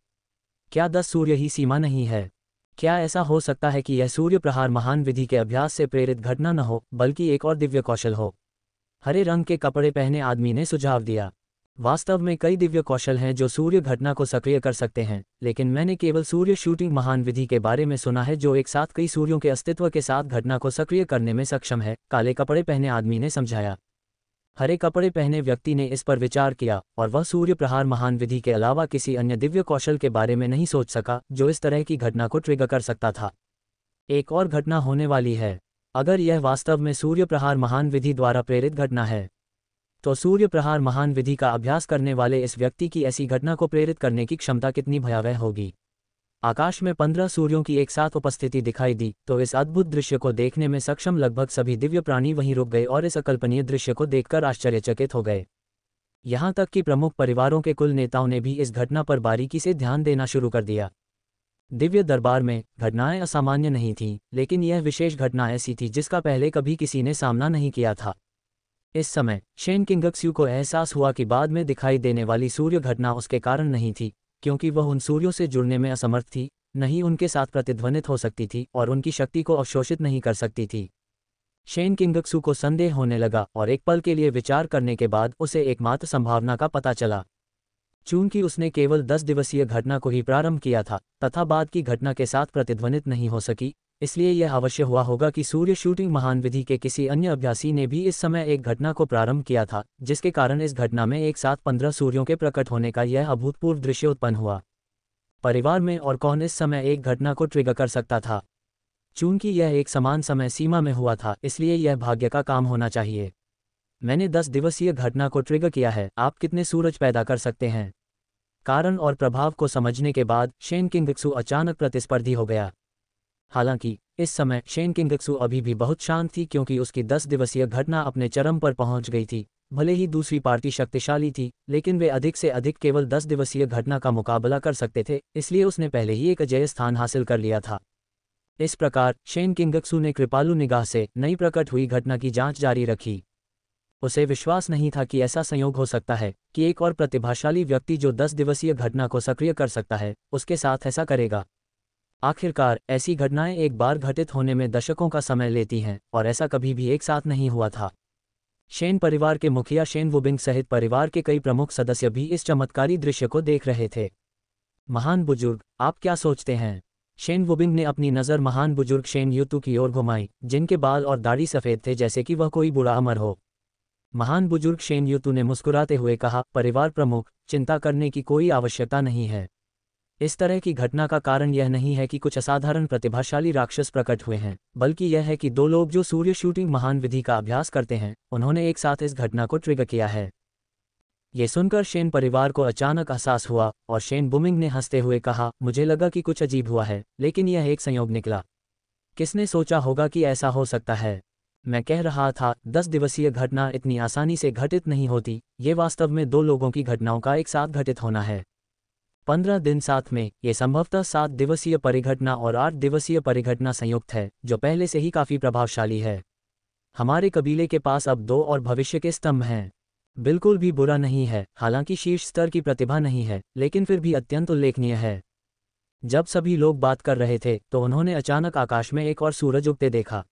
Speaker 1: क्या 10 सूर्य ही सीमा नहीं है? क्या ऐसा हो सकता है कि यह सूर्य प्रहार महान विधि के अभ्यास से प्रेरित घटना न हो, बल्कि एक और दिव्य कौशल हो? हरे रंग के कपड़े पहने आदमी ने सुझाव दिया। वास्तव में कई दिव्य कौशल हैं जो सूर्य घटना को सक्रिय कर सकते हैं, लेकिन मैंने केवल सूर्य शूटिंग महान विधि के बारे में सुना है जो एक साथ कई सूर्यों के अस्तित्व के साथ घटना को सक्रिय करने में सक्षम है, काले कपड़े पहने आदमी ने समझाया। हरे कपड़े पहने व्यक्ति ने इस पर विचार किया, और वह सूर्य प्रहार महान विधि के अलावा किसी अन्य दिव्य कौशल के बारे में नहीं सोच सका जो इस तरह की घटना को ट्रिगर कर सकता था। एक और घटना होने वाली है। अगर यह वास्तव में सूर्य प्रहार महान विधि द्वारा प्रेरित घटना है, तो सूर्य प्रहार महान विधि का अभ्यास करने वाले इस व्यक्ति की ऐसी घटना को प्रेरित करने की क्षमता कितनी भयावह होगी। आकाश में 15 सूर्यों की एक साथ उपस्थिति दिखाई दी तो इस अद्भुत दृश्य को देखने में सक्षम लगभग सभी दिव्य प्राणी वहीं रुक गए और इस अकल्पनीय दृश्य को देखकर आश्चर्यचकित हो गए। यहाँ तक कि प्रमुख परिवारों के कुल नेताओं ने भी इस घटना पर बारीकी से ध्यान देना शुरू कर दिया। दिव्य दरबार में घटनाएं असामान्य नहीं थीं, लेकिन यह विशेष घटना ऐसी थी जिसका पहले कभी किसी ने सामना नहीं किया था। इस समय शेन किंगक्सू को एहसास हुआ कि बाद में दिखाई देने वाली सूर्य घटना उसके कारण नहीं थी, क्योंकि वह उन सूर्यों से जुड़ने में असमर्थ थी, नहीं उनके साथ प्रतिध्वनित हो सकती थी और उनकी शक्ति को अवशोषित नहीं कर सकती थी। शेन किंगक्सू को संदेह होने लगा और एक पल के लिए विचार करने के बाद उसे एकमात्र संभावना का पता चला। चूंकि उसने केवल 10 दिवसीय घटना को ही प्रारंभ किया था तथा बाद की घटना के साथ प्रतिध्वनित नहीं हो सकी, इसलिए यह अवश्य हुआ होगा कि सूर्य शूटिंग महान विधि के किसी अन्य अभ्यासी ने भी इस समय एक घटना को प्रारंभ किया था, जिसके कारण इस घटना में एक साथ 15 सूर्यों के प्रकट होने का यह अभूतपूर्व दृश्य उत्पन्न हुआ। परिवार में और कौन इस समय एक घटना को ट्रिगर कर सकता था? चूंकि यह एक समान समय सीमा में हुआ था, इसलिए यह भाग्य का काम होना चाहिए। मैंने 10 दिवसीय घटना को ट्रिगर किया है। आप कितने सूरज पैदा कर सकते हैं? कारण और प्रभाव को समझने के बाद शेन किंगक्सू अचानक प्रतिस्पर्धी हो गया। हालांकि इस समय शेन किंगक्सू अभी भी बहुत शांत थी, क्योंकि उसकी 10 दिवसीय घटना अपने चरम पर पहुंच गई थी। भले ही दूसरी पार्टी शक्तिशाली थी, लेकिन वे अधिक से अधिक केवल 10 दिवसीय घटना का मुकाबला कर सकते थे, इसलिए उसने पहले ही एक अजेय स्थान हासिल कर लिया था। इस प्रकार शेन किंगक्सू ने कृपालु निगाह से नई प्रकट हुई घटना की जांच जारी रखी। उसे विश्वास नहीं था कि ऐसा संयोग हो सकता है कि एक और प्रतिभाशाली व्यक्ति जो 10 दिवसीय घटना को सक्रिय कर सकता है, उसके साथ ऐसा करेगा। आखिरकार ऐसी घटनाएं एक बार घटित होने में दशकों का समय लेती हैं, और ऐसा कभी भी एक साथ नहीं हुआ था। शेन परिवार के मुखिया शेन वुबिंग सहित परिवार के कई प्रमुख सदस्य भी इस चमत्कारी दृश्य को देख रहे थे। महान बुजुर्ग, आप क्या सोचते हैं? शेन वुबिंग ने अपनी नज़र महान बुजुर्ग शेन यूतू की ओर घुमाई, जिनके बाल और दाढ़ी सफ़ेद थे जैसे कि वह कोई बूढ़ा अमर हो। महान बुजुर्ग शेन यूतू ने मुस्कुराते हुए कहा, परिवार प्रमुख, चिंता करने की कोई आवश्यकता नहीं है। इस तरह की घटना का कारण यह नहीं है कि कुछ असाधारण प्रतिभाशाली राक्षस प्रकट हुए हैं, बल्कि यह है कि दो लोग जो सूर्य शूटिंग महान विधि का अभ्यास करते हैं, उन्होंने एक साथ इस घटना को ट्रिगर किया है। ये सुनकर शेन परिवार को अचानक एहसास हुआ और शेन बुमिंग ने हंसते हुए कहा, मुझे लगा कि कुछ अजीब हुआ है, लेकिन यह एक संयोग निकला। किसने सोचा होगा कि ऐसा हो सकता है? मैं कह रहा था, 10 दिवसीय घटना इतनी आसानी से घटित नहीं होती, ये वास्तव में दो लोगों की घटनाओं का एक साथ घटित होना है। 15 दिन साथ में, ये संभवतः 7 दिवसीय परिघटना और 8 दिवसीय परिघटना संयुक्त है, जो पहले से ही काफ़ी प्रभावशाली है। हमारे कबीले के पास अब 2 और भविष्य के स्तंभ हैं। बिल्कुल भी बुरा नहीं है, हालांकि शीर्ष स्तर की प्रतिभा नहीं है, लेकिन फिर भी अत्यंत उल्लेखनीय है। जब सभी लोग बात कर रहे थे तो उन्होंने अचानक आकाश में एक और सूरज उगते देखा।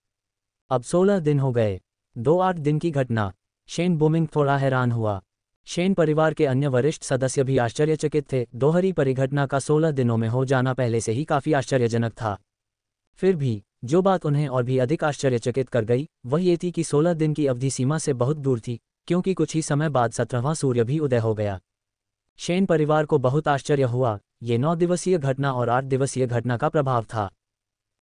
Speaker 1: अब 16 दिन हो गए। 2-8 दिन की घटना। शेन बुमिंग थोड़ा हैरान हुआ। शेन परिवार के अन्य वरिष्ठ सदस्य भी आश्चर्यचकित थे। दोहरी परिघटना का 16 दिनों में हो जाना पहले से ही काफ़ी आश्चर्यजनक था। फिर भी जो बात उन्हें और भी अधिक आश्चर्यचकित कर गई, वह ये थी कि 16 दिन की अवधि सीमा से बहुत दूर थी, क्योंकि कुछ ही समय बाद 17वां सूर्य भी उदय हो गया। शेन परिवार को बहुत आश्चर्य हुआ। ये 9 दिवसीय घटना और 8 दिवसीय घटना का प्रभाव था।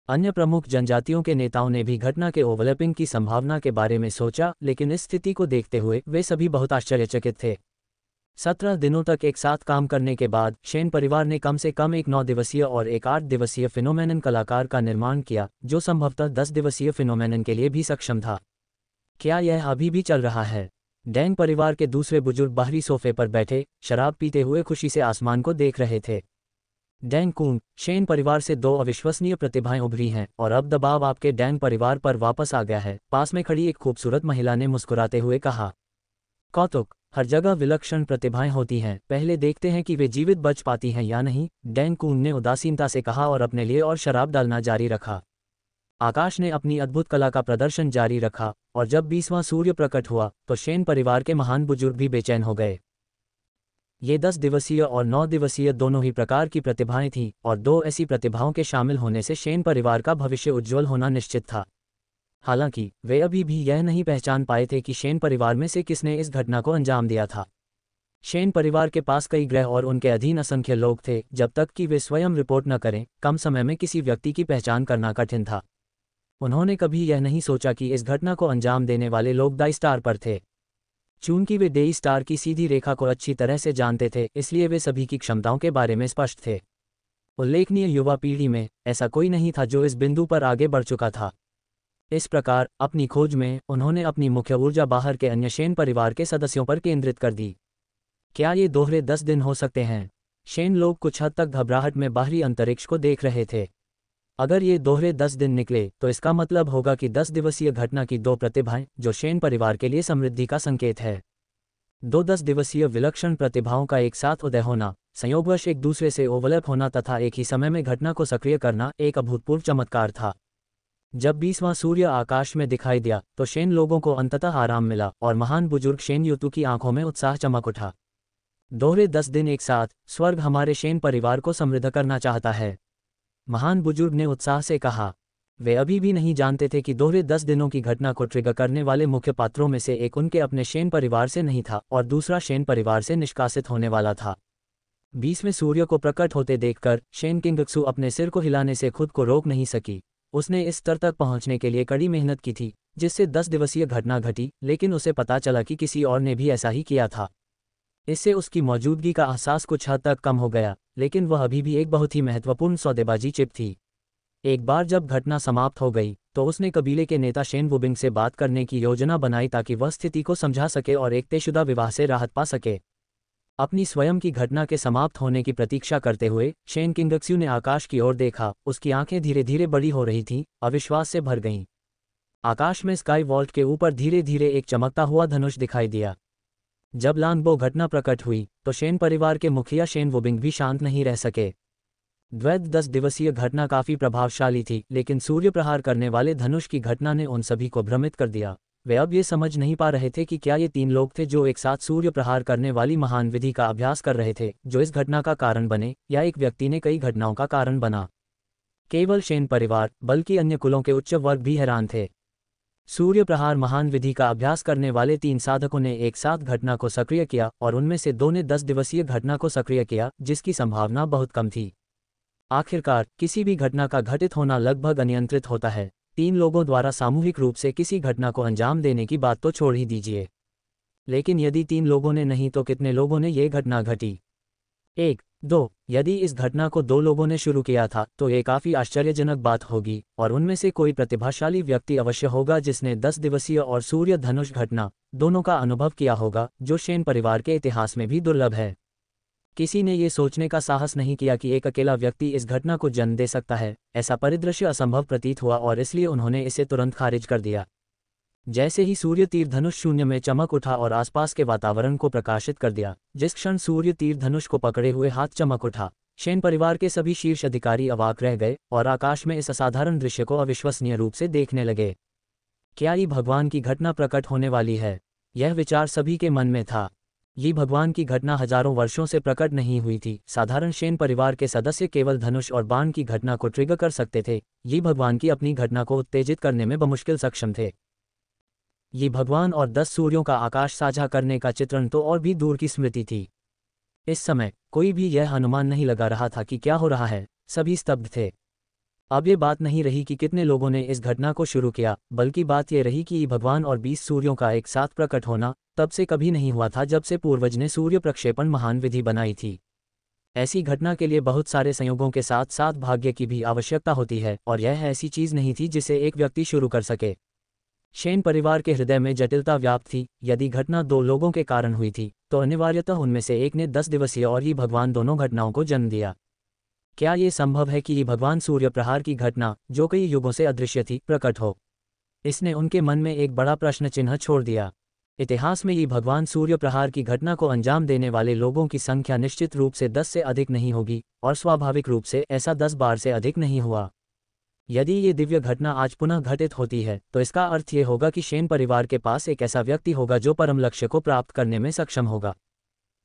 Speaker 1: अन्य प्रमुख जनजातियों के नेताओं ने भी घटना के ओवरलैपिंग की संभावना के बारे में सोचा, लेकिन इस स्थिति को देखते हुए वे सभी बहुत आश्चर्यचकित थे। 17 दिनों तक एक साथ काम करने के बाद शेन परिवार ने कम से कम एक 9 दिवसीय और एक 8 दिवसीय फिनोमेनन कलाकार का निर्माण किया, जो संभवतः 10 दिवसीय फिनोमेनन के लिए भी सक्षम था। क्या यह अभी भी चल रहा है? डैंग परिवार के दूसरे बुजुर्ग बाहरी सोफे पर बैठे, शराब पीते हुए खुशी से आसमान को देख रहे थे। डैंग कुंग, शेन परिवार से 2 अविश्वसनीय प्रतिभाएं उभरी हैं और अब दबाव आपके डैंग परिवार पर वापस आ गया है, पास में खड़ी एक खूबसूरत महिला ने मुस्कुराते हुए कहा। कौतुक, हर जगह विलक्षण प्रतिभाएं होती हैं, पहले देखते हैं कि वे जीवित बच पाती हैं या नहीं, डैंग कुंग ने उदासीनता से कहा और अपने लिए और शराब डालना जारी रखा। आकाश ने अपनी अद्भुत कला का प्रदर्शन जारी रखा, और जब 20वां सूर्य प्रकट हुआ तो शेन परिवार के महान बुजुर्ग भी बेचैन हो गए। ये 10 दिवसीय और 9 दिवसीय दोनों ही प्रकार की प्रतिभाएं थीं, और 2 ऐसी प्रतिभाओं के शामिल होने से शेन परिवार का भविष्य उज्ज्वल होना निश्चित था। हालांकि वे अभी भी यह नहीं पहचान पाए थे कि शेन परिवार में से किसने इस घटना को अंजाम दिया था। शेन परिवार के पास कई ग्रह और उनके अधीन असंख्य लोग थे, जब तक कि वे स्वयं रिपोर्ट न करें, कम समय में किसी व्यक्ति की पहचान करना कठिन था। उन्होंने कभी यह नहीं सोचा कि इस घटना को अंजाम देने वाले लोग द स्टार पर थे। चूंकि वे डे स्टार की सीधी रेखा को अच्छी तरह से जानते थे, इसलिए वे सभी की क्षमताओं के बारे में स्पष्ट थे। उल्लेखनीय युवा पीढ़ी में ऐसा कोई नहीं था जो इस बिंदु पर आगे बढ़ चुका था। इस प्रकार अपनी खोज में उन्होंने अपनी मुख्य ऊर्जा बाहर के अन्य शेन परिवार के सदस्यों पर केंद्रित कर दी। क्या ये दोहरे 10 दिन हो सकते हैं? शेन लोग कुछ हद तक घबराहट में बाहरी अंतरिक्ष को देख रहे थे। अगर ये दोहरे 10 दिन निकले तो इसका मतलब होगा कि 10 दिवसीय घटना की दो प्रतिभाएं, जो शेन परिवार के लिए समृद्धि का संकेत है। दो 10 दिवसीय विलक्षण प्रतिभाओं का एक साथ उदय होना, संयोगवश एक दूसरे से ओवरलैप होना तथा एक ही समय में घटना को सक्रिय करना एक अभूतपूर्व चमत्कार था। जब 20वां सूर्य आकाश में दिखाई दिया तो शेन लोगों को अंततः आराम मिला और महान बुजुर्ग शेन युतु की आंखों में उत्साह चमक उठा। दोहरे 10 दिन एक साथ, स्वर्ग हमारे शेन परिवार को समृद्ध करना चाहता है, महान बुजुर्ग ने उत्साह से कहा। वे अभी भी नहीं जानते थे कि दोहरे 10 दिनों की घटना को ट्रिगर करने वाले मुख्य पात्रों में से एक उनके अपने शेन परिवार से नहीं था और दूसरा शेन परिवार से निष्कासित होने वाला था। 20वें सूर्य को प्रकट होते देखकर शेन किंगक्सू अपने सिर को हिलाने से खुद को रोक नहीं सकी। उसने इस स्तर तक पहुंचने के लिए कड़ी मेहनत की थी जिससे 10 दिवसीय घटना घटी, लेकिन उसे पता चला कि किसी और ने भी ऐसा ही किया था। इससे उसकी मौजूदगी का एहसास कुछ हद तक कम हो गया, लेकिन वह अभी भी एक बहुत ही महत्वपूर्ण सौदेबाजी चिप थी। एक बार जब घटना समाप्त हो गई तो उसने कबीले के नेता शेन वुबिंग से बात करने की योजना बनाई ताकि वह स्थिति को समझा सके और एक तयशुदा विवाह से राहत पा सके। अपनी स्वयं की घटना के समाप्त होने की प्रतीक्षा करते हुए शेन किंगक्सू ने आकाश की ओर देखा। उसकी आंखें धीरे धीरे बड़ी हो रही थीं, अविश्वास से भर गईं। आकाश में स्काई वॉल्ट के ऊपर धीरे धीरे एक चमकता हुआ धनुष दिखाई दिया। जब लांगबो घटना प्रकट हुई तो शेन परिवार के मुखिया शेन वुबिंग भी शांत नहीं रह सके। द्वैत 10 दिवसीय घटना काफी प्रभावशाली थी, लेकिन सूर्य प्रहार करने वाले धनुष की घटना ने उन सभी को भ्रमित कर दिया। वे अब ये समझ नहीं पा रहे थे कि क्या ये 3 लोग थे जो एक साथ सूर्य प्रहार करने वाली महान विधि का अभ्यास कर रहे थे जो इस घटना का कारण बने, या एक व्यक्ति ने कई घटनाओं का कारण बना। केवल शेन परिवार बल्कि अन्य कुलों के उच्च वर्ग भी हैरान थे। सूर्य प्रहार महान विधि का अभ्यास करने वाले 3 साधकों ने एक साथ घटना को सक्रिय किया और उनमें से 2 ने 10 दिवसीय घटना को सक्रिय किया, जिसकी संभावना बहुत कम थी। आखिरकार किसी भी घटना का घटित होना लगभग अनियंत्रित होता है। 3 लोगों द्वारा सामूहिक रूप से किसी घटना को अंजाम देने की बात तो छोड़ ही दीजिए, लेकिन यदि 3 लोगों ने नहीं तो कितने लोगों ने ये घटना घटी? 1, 2। यदि इस घटना को 2 लोगों ने शुरू किया था तो ये काफ़ी आश्चर्यजनक बात होगी और उनमें से कोई प्रतिभाशाली व्यक्ति अवश्य होगा जिसने 10 दिवसीय और सूर्य धनुष घटना दोनों का अनुभव किया होगा, जो शेन परिवार के इतिहास में भी दुर्लभ है। किसी ने ये सोचने का साहस नहीं किया कि एक अकेला व्यक्ति इस घटना को जन्म दे सकता है। ऐसा परिदृश्य असंभव प्रतीत हुआ और इसलिए उन्होंने इसे तुरंत खारिज कर दिया। जैसे ही सूर्य तीर धनुष शून्य में चमक उठा और आसपास के वातावरण को प्रकाशित कर दिया, जिस क्षण सूर्य तीर धनुष को पकड़े हुए हाथ चमक उठा, शेन परिवार के सभी शीर्ष अधिकारी अवाक रह गए और आकाश में इस असाधारण दृश्य को अविश्वसनीय रूप से देखने लगे। क्या ये भगवान की घटना प्रकट होने वाली है? यह विचार सभी के मन में था। ये भगवान की घटना हजारों वर्षों से प्रकट नहीं हुई थी। साधारण शेन परिवार के सदस्य केवल धनुष और बाण की घटना को ट्रिगर कर सकते थे। ये भगवान की अपनी घटना को उत्तेजित करने में बमुश्किल सक्षम थे। ये भगवान और 10 सूर्यों का आकाश साझा करने का चित्रण तो और भी दूर की स्मृति थी। इस समय कोई भी यह अनुमान नहीं लगा रहा था कि क्या हो रहा है। सभी स्तब्ध थे। अब ये बात नहीं रही कि कितने लोगों ने इस घटना को शुरू किया, बल्कि बात यह रही कि ये भगवान और 20 सूर्यों का एक साथ प्रकट होना तब से कभी नहीं हुआ था जब से पूर्वज ने सूर्य प्रक्षेपण महान विधि बनाई थी। ऐसी घटना के लिए बहुत सारे संयोगों के साथ साथ भाग्य की भी आवश्यकता होती है, और यह ऐसी चीज नहीं थी जिसे एक व्यक्ति शुरू कर सके। शेन परिवार के हृदय में जटिलता व्याप्त थी। यदि घटना 2 लोगों के कारण हुई थी तो अनिवार्यतः उनमें से एक ने 10 दिवसीय और ये भगवान दोनों घटनाओं को जन्म दिया। क्या ये संभव है कि ये भगवान सूर्य प्रहार की घटना, जो कई युगों से अदृश्य थी, प्रकट हो? इसने उनके मन में एक बड़ा प्रश्न चिन्ह छोड़ दिया। इतिहास में ये भगवान सूर्य प्रहार की घटना को अंजाम देने वाले लोगों की संख्या निश्चित रूप से 10 से अधिक नहीं होगी, और स्वाभाविक रूप से ऐसा 10 बार से अधिक नहीं हुआ। यदि ये दिव्य घटना आज पुनः घटित होती है तो इसका अर्थ ये होगा कि शेन परिवार के पास एक ऐसा व्यक्ति होगा जो परम लक्ष्य को प्राप्त करने में सक्षम होगा।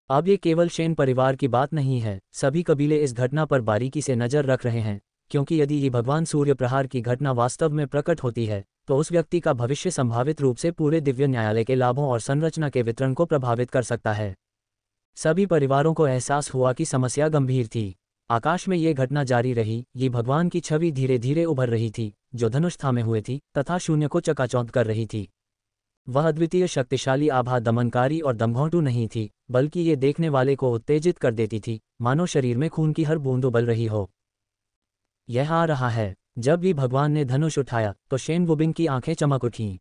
Speaker 1: अब ये केवल शेन परिवार की बात नहीं है, सभी कबीले इस घटना पर बारीकी से नजर रख रहे हैं, क्योंकि यदि ये भगवान सूर्य प्रहार की घटना वास्तव में प्रकट होती है तो उस व्यक्ति का भविष्य संभावित रूप से पूरे दिव्य न्यायालय के लाभों और संरचना के वितरण को प्रभावित कर सकता है। सभी परिवारों को एहसास हुआ कि समस्या गंभीर थी। आकाश में ये घटना जारी रही। ये भगवान की छवि धीरे धीरे उभर रही थी, जो धनुष थामे हुए थी तथा शून्य को चकाचौंध कर रही थी। वह अद्वितीय शक्तिशाली आभा दमनकारी और दमघोंटू नहीं थी, बल्कि ये देखने वाले को उत्तेजित कर देती थी, मानो शरीर में खून की हर बूंद उबल रही हो। यह आ रहा है। जब भी भगवान ने धनुष उठाया तो शेन वुबिंग की आंखें चमक उठीं।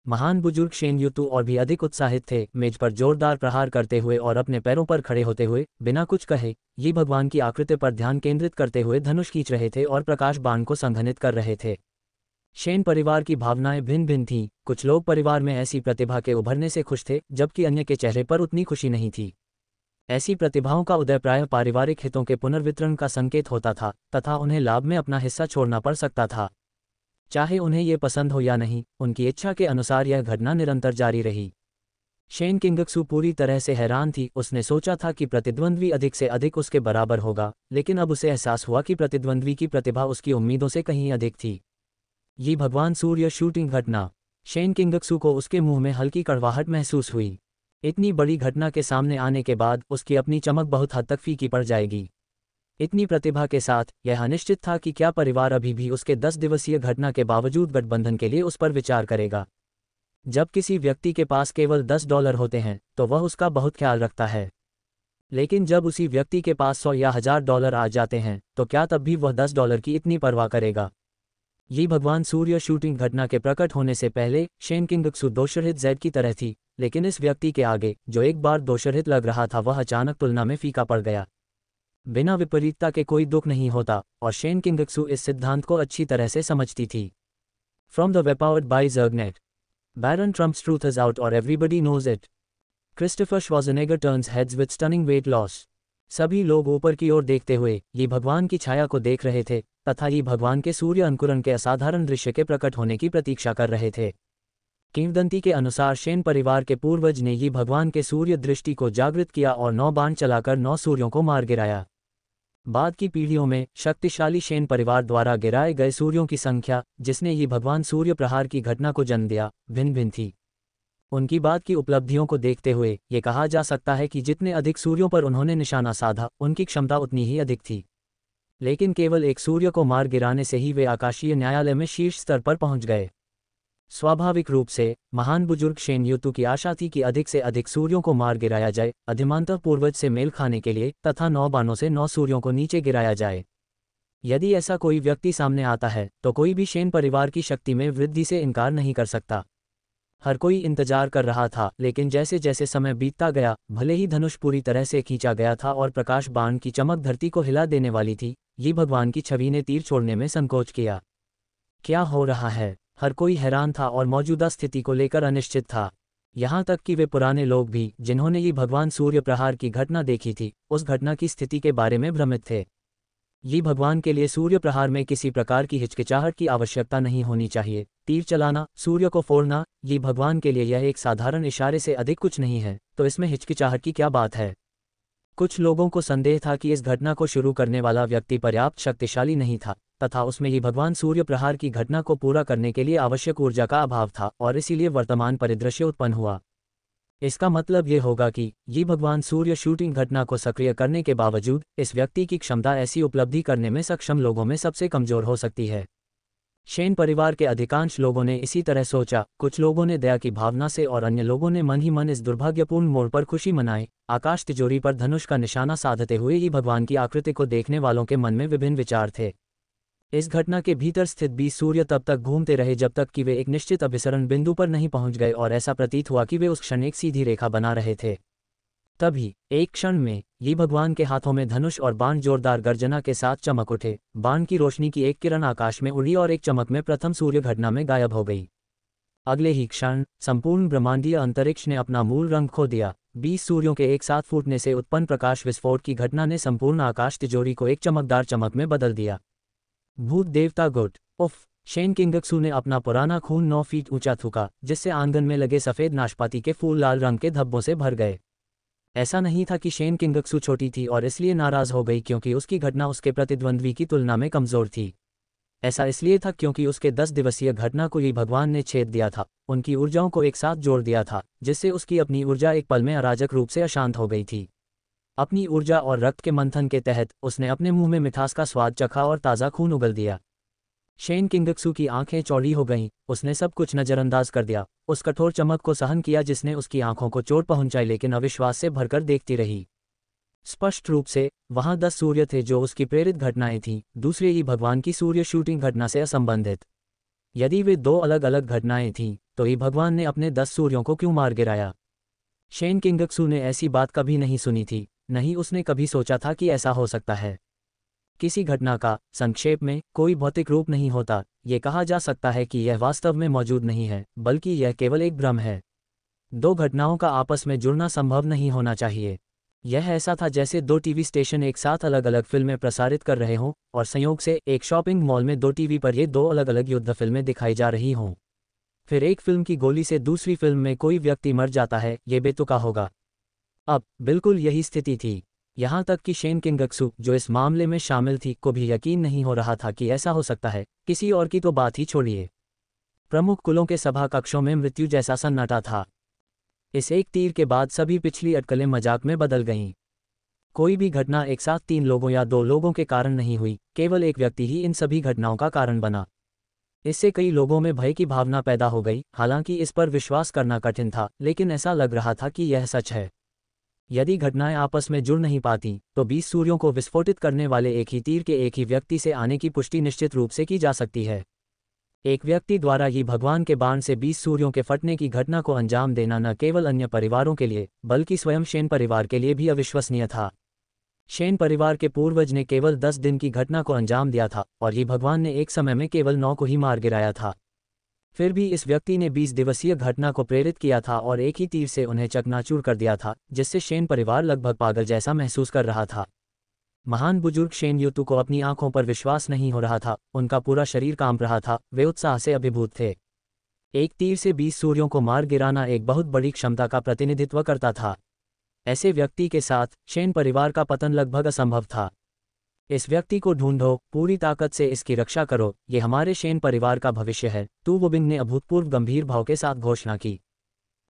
Speaker 1: महान बुजुर्ग शेन युतु और भी अधिक उत्साहित थे, मेज पर जोरदार प्रहार करते हुए और अपने पैरों पर खड़े होते हुए, बिना कुछ कहे, ये भगवान की आकृति पर ध्यान केंद्रित करते हुए धनुष खींच रहे थे और प्रकाश बाण को संघनित कर रहे थे। शेन परिवार की भावनाएं भिन्न भिन्न थीं। कुछ लोग परिवार में ऐसी प्रतिभा के उभरने से खुश थे, जबकि अन्य के चेहरे पर उतनी खुशी नहीं थी। ऐसी प्रतिभाओं का उदय प्रायः पारिवारिक हितों के पुनर्वितरण का संकेत होता था तथा उन्हें लाभ में अपना हिस्सा छोड़ना पड़ सकता था। चाहे उन्हें ये पसंद हो या नहीं, उनकी इच्छा के अनुसार यह घटना निरंतर जारी रही। शेन किंगक्सू पूरी तरह से हैरान थी। उसने सोचा था कि प्रतिद्वंद्वी अधिक से अधिक उसके बराबर होगा, लेकिन अब उसे एहसास हुआ कि प्रतिद्वंद्वी की प्रतिभा उसकी उम्मीदों से कहीं अधिक थी। ये भगवान सूर्य शूटिंग घटना। शेन किंगक्सू को उसके मुंह में हल्की कड़वाहट महसूस हुई। इतनी बड़ी घटना के सामने आने के बाद उसकी अपनी चमक बहुत हद तक फीकी पड़ जाएगी। इतनी प्रतिभा के साथ यह अनिश्चित था कि क्या परिवार अभी भी उसके 10 दिवसीय घटना के बावजूद गठबंधन के लिए उस पर विचार करेगा। जब किसी व्यक्ति के पास केवल $10 होते हैं तो वह उसका बहुत ख्याल रखता है, लेकिन जब उसी व्यक्ति के पास 100 या $1000 आ जाते हैं तो क्या तब भी वह $10 की इतनी परवाह करेगा। ये भगवान सूर्य शूटिंग घटना के प्रकट होने से पहले शेन किंगक्सू दोषरहित जेड की तरह थी, लेकिन इस व्यक्ति के आगे जो एक बार दोषरहित लग रहा था वह अचानक तुलना में फीका पड़ गया। बिना विपरीतता के कोई दुख नहीं होता, और शेन किंगक्सू इस सिद्धांत को अच्छी तरह से समझती थी। From the web powered by Zergnet. Barron Trump's truth is out और everybody knows it. Christopher Schwarzenegger turns heads with stunning weight loss. सभी लोग ऊपर की ओर देखते हुए ये भगवान की छाया को देख रहे थे तथा ये भगवान के सूर्य अंकुरण के असाधारण दृश्य के प्रकट होने की प्रतीक्षा कर रहे थे। किंवदंती के अनुसार शेन परिवार के पूर्वज ने ये भगवान के सूर्य दृष्टि को जागृत किया और 9 बाण चलाकर 9 सूर्यों को मार गिराया। बाद की पीढ़ियों में शक्तिशाली शेन परिवार द्वारा गिराए गए सूर्यों की संख्या, जिसने ये भगवान सूर्य प्रहार की घटना को जन्म दिया, भिन्न भिन्न थी। उनकी बाद की उपलब्धियों को देखते हुए ये कहा जा सकता है कि जितने अधिक सूर्यों पर उन्होंने निशाना साधा, उनकी क्षमता उतनी ही अधिक थी। लेकिन केवल एक सूर्य को मार गिराने से ही वे आकाशीय न्यायालय में शीर्ष स्तर पर पहुंच गए। स्वाभाविक रूप से महान बुजुर्ग शेन युतु की आशा थी कि अधिक से अधिक सूर्यों को मार गिराया जाए, अधिमानतः पूर्वज से मेल खाने के लिए, तथा 9 बाणों से 9 सूर्यों को नीचे गिराया जाए। यदि ऐसा कोई व्यक्ति सामने आता है तो कोई भी शेन परिवार की शक्ति में वृद्धि से इनकार नहीं कर सकता। हर कोई इंतजार कर रहा था, लेकिन जैसे जैसे समय बीतता गया, भले ही धनुष पूरी तरह से खींचा गया था और प्रकाश बाण की चमक धरती को हिला देने वाली थी, ये भगवान की छवि ने तीर छोड़ने में संकोच किया। क्या हो रहा है? हर कोई हैरान था और मौजूदा स्थिति को लेकर अनिश्चित था। यहाँ तक कि वे पुराने लोग भी, जिन्होंने ये भगवान सूर्य प्रहार की घटना देखी थी, उस घटना की स्थिति के बारे में भ्रमित थे। ये भगवान के लिए सूर्य प्रहार में किसी प्रकार की हिचकिचाहट की आवश्यकता नहीं होनी चाहिए। तीर चलाना, सूर्य को फोड़ना, ये भगवान के लिए यह एक साधारण इशारे से अधिक कुछ नहीं है, तो इसमें हिचकिचाहट की क्या बात है? कुछ लोगों को संदेह था कि इस घटना को शुरू करने वाला व्यक्ति पर्याप्त शक्तिशाली नहीं था तथा उसमें ये भगवान सूर्य प्रहार की घटना को पूरा करने के लिए आवश्यक ऊर्जा का अभाव था, और इसीलिए वर्तमान परिदृश्य उत्पन्न हुआ। इसका मतलब ये होगा कि ये भगवान सूर्य शूटिंग घटना को सक्रिय करने के बावजूद इस व्यक्ति की क्षमता ऐसी उपलब्धि करने में सक्षम लोगों में सबसे कमजोर हो सकती है। शेन परिवार के अधिकांश लोगों ने इसी तरह सोचा। कुछ लोगों ने दया की भावना से और अन्य लोगों ने मन ही मन इस दुर्भाग्यपूर्ण मोड़ पर खुशी मनाई। आकाश तिजोरी पर धनुष का निशाना साधते हुए ही भगवान की आकृति को देखने वालों के मन में विभिन्न विचार थे। इस घटना के भीतर स्थित 20 सूर्य तब तक घूमते रहे जब तक कि वे एक निश्चित अभिसरण बिंदु पर नहीं पहुंच गए, और ऐसा प्रतीत हुआ कि वे उस क्षण एक सीधी रेखा बना रहे थे। तभी एक क्षण में ये भगवान के हाथों में धनुष और बाण जोरदार गर्जना के साथ चमक उठे। बाण की रोशनी की एक किरण आकाश में उड़ी और एक चमक में प्रथम सूर्य घटना में गायब हो गई। अगले ही क्षण संपूर्ण ब्रह्मांडीय अंतरिक्ष ने अपना मूल रंग खो दिया। 20 सूर्यों के एक साथ फूटने से उत्पन्न प्रकाश विस्फोट की घटना ने संपूर्ण आकाश तिजोरी को एक चमकदार चमक में बदल दिया। भूत देवता गुट उफ! शेन किंगक्सू ने अपना पुराना खून 9 फीट ऊंचा थूका, जिससे आंगन में लगे सफेद नाशपाती के फूल लाल रंग के धब्बों से भर गए। ऐसा नहीं था कि शेन किंगक्सू छोटी थी और इसलिए नाराज हो गई क्योंकि उसकी घटना उसके प्रतिद्वंद्वी की तुलना में कमजोर थी। ऐसा इसलिए था क्योंकि उसके 10 दिवसीय घटना को ही भगवान ने छेद दिया था, उनकी ऊर्जाओं को एक साथ जोड़ दिया था, जिससे उसकी अपनी ऊर्जा एक पल में अराजक रूप से अशांत हो गई थी। अपनी ऊर्जा और रक्त के मंथन के तहत उसने अपने मुंह में मिठास का स्वाद चखा और ताज़ा खून उगल दिया। शेन किंगक्सू की आंखें चौड़ी हो गईं। उसने सब कुछ नज़रअंदाज कर दिया, उस कठोर चमक को सहन किया जिसने उसकी आंखों को चोट पहुंचाई, लेकिन अविश्वास से भरकर देखती रही। स्पष्ट रूप से वहां 10 सूर्य थे जो उसकी प्रेरित घटनाएं थीं, दूसरे ही भगवान की सूर्य शूटिंग घटना से असंबंधित। यदि वे दो अलग अलग घटनाएं थीं, तो ही भगवान ने अपने 10 सूर्यों को क्यों मार गिराया? शेन किंगक्सू ने ऐसी बात कभी नहीं सुनी थी, नहीं उसने कभी सोचा था कि ऐसा हो सकता है। किसी घटना का, संक्षेप में, कोई भौतिक रूप नहीं होता। ये कहा जा सकता है कि यह वास्तव में मौजूद नहीं है, बल्कि यह केवल एक भ्रम है। दो घटनाओं का आपस में जुड़ना संभव नहीं होना चाहिए। यह ऐसा था जैसे दो टीवी स्टेशन एक साथ अलग अलग फिल्में प्रसारित कर रहे हों, और संयोग से एक शॉपिंग मॉल में दो टीवी पर ये दो अलग अलग युद्ध फिल्में दिखाई जा रही हों। फिर एक फिल्म की गोली से दूसरी फिल्म में कोई व्यक्ति मर जाता है, ये बेतुका होगा। अब बिल्कुल यही स्थिति थी। यहाँ तक कि शेन किंगक्सू, जो इस मामले में शामिल थी, को भी यकीन नहीं हो रहा था कि ऐसा हो सकता है। किसी और की तो बात ही छोड़िए। प्रमुख कुलों के सभा कक्षों में मृत्यु जैसा सन्नाटा था। इस एक तीर के बाद सभी पिछली अटकलें मजाक में बदल गईं। कोई भी घटना एक साथ 3 लोगों या 2 लोगों के कारण नहीं हुई, केवल एक व्यक्ति ही इन सभी घटनाओं का कारण बना। इससे कई लोगों में भय की भावना पैदा हो गई। हालांकि इस पर विश्वास करना कठिन था, लेकिन ऐसा लग रहा था कि यह सच है। यदि घटनाएं आपस में जुड़ नहीं पाती, तो 20 सूर्यों को विस्फोटित करने वाले एक ही तीर के एक ही व्यक्ति से आने की पुष्टि निश्चित रूप से की जा सकती है। एक व्यक्ति द्वारा ही भगवान के बाण से 20 सूर्यों के फटने की घटना को अंजाम देना न केवल अन्य परिवारों के लिए, बल्कि स्वयं शेन परिवार के लिए भी अविश्वसनीय था। शेन परिवार के पूर्वज ने केवल 10 दिन की घटना को अंजाम दिया था, और ही भगवान ने एक समय में केवल 9 को ही मार गिराया था। फिर भी इस व्यक्ति ने 20 दिवसीय घटना को प्रेरित किया था और एक ही तीर से उन्हें चकनाचूर कर दिया था, जिससे शेन परिवार लगभग पागल जैसा महसूस कर रहा था। महान बुजुर्ग शेन युतु को अपनी आंखों पर विश्वास नहीं हो रहा था, उनका पूरा शरीर कांप रहा था, वे उत्साह से अभिभूत थे। एक तीर से 20 सूर्यों को मार गिराना एक बहुत बड़ी क्षमता का प्रतिनिधित्व करता था। ऐसे व्यक्ति के साथ शेन परिवार का पतन लगभग असंभव था। इस व्यक्ति को ढूंढो, पूरी ताकत से इसकी रक्षा करो, ये हमारे शेन परिवार का भविष्य है, तु वुबिंग ने अभूतपूर्व गंभीर भाव के साथ घोषणा की।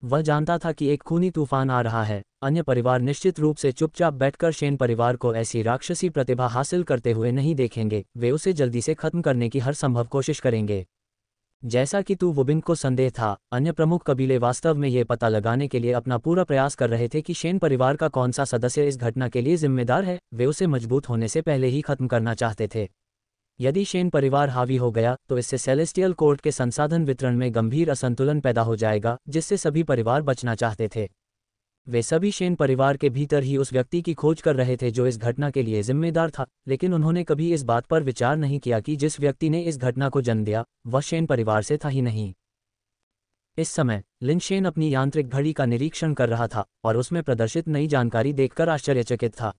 Speaker 1: वह जानता था कि एक खूनी तूफान आ रहा है। अन्य परिवार निश्चित रूप से चुपचाप बैठकर शेन परिवार को ऐसी राक्षसी प्रतिभा हासिल करते हुए नहीं देखेंगे, वे उसे जल्दी से खत्म करने की हर संभव कोशिश करेंगे। जैसा कि तु वुबिंग को संदेह था, अन्य प्रमुख कबीले वास्तव में ये पता लगाने के लिए अपना पूरा प्रयास कर रहे थे कि शेन परिवार का कौन सा सदस्य इस घटना के लिए जिम्मेदार है। वे उसे मजबूत होने से पहले ही खत्म करना चाहते थे। यदि शेन परिवार हावी हो गया, तो इससे सेलेस्टियल कोर्ट के संसाधन वितरण में गंभीर असंतुलन पैदा हो जाएगा, जिससे सभी परिवार बचना चाहते थे। वे सभी शेन परिवार के भीतर ही उस व्यक्ति की खोज कर रहे थे जो इस घटना के लिए जिम्मेदार था, लेकिन उन्होंने कभी इस बात पर विचार नहीं किया कि जिस व्यक्ति ने इस घटना को जन्म दिया, वह शेन परिवार से था ही नहीं। इस समय लिन शेन अपनी यांत्रिक घड़ी का निरीक्षण कर रहा था और उसमें प्रदर्शित नई जानकारी देखकर आश्चर्यचकित था।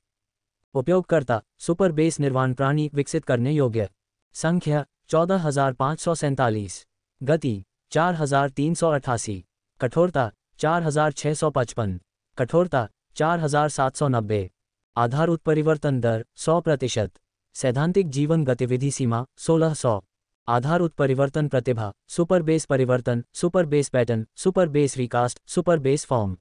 Speaker 1: उपयोगकर्ता सुपर बेस निर्वाण प्राणी विकसित करने योग्य। संख्या 14,547। गति 4,388। कठोरता 4,655। कठोरता 4,790। आधार उत्परिवर्तन दर 100%। सैद्धांतिक जीवन गतिविधि सीमा 1600। आधार उत्परिवर्तन प्रतिभा सुपर बेस परिवर्तन, super base pattern, super base recast, super base form.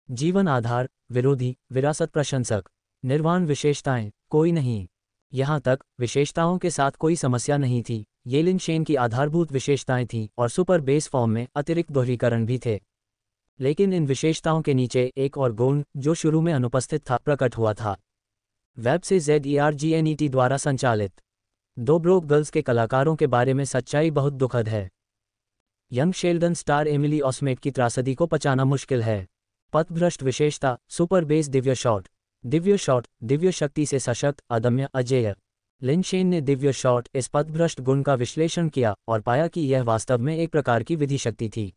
Speaker 1: जीवन आधार विरोधी विरासत प्रशंसक। निर्वाण विशेषताएं कोई नहीं। यहाँ तक विशेषताओं के साथ कोई समस्या नहीं थी। ये लिन शेन की आधारभूत विशेषताएं थीं और सुपर बेस फॉर्म में अतिरिक्त दोहरीकरण भी थे। लेकिन इन विशेषताओं के नीचे एक और गुण, जो शुरू में अनुपस्थित था, प्रकट हुआ था। वेब से ZERGNET द्वारा संचालित 2 ब्रोक गर्ल्स के कलाकारों के बारे में सच्चाई बहुत दुखद है। यंग शेल्डन स्टार एमिली ऑस्मेट की त्रासदी को पचाना मुश्किल है। पथभ्रष्ट विशेषता super base Divya shot. Divya shot Divya शक्ति से सशक्त, अदम्य, अजेय। लिन शेन ने दिव्य शॉट इस पथभ्रष्ट गुण का विश्लेषण किया और पाया कि यह वास्तव में एक प्रकार की विधि शक्ति थी।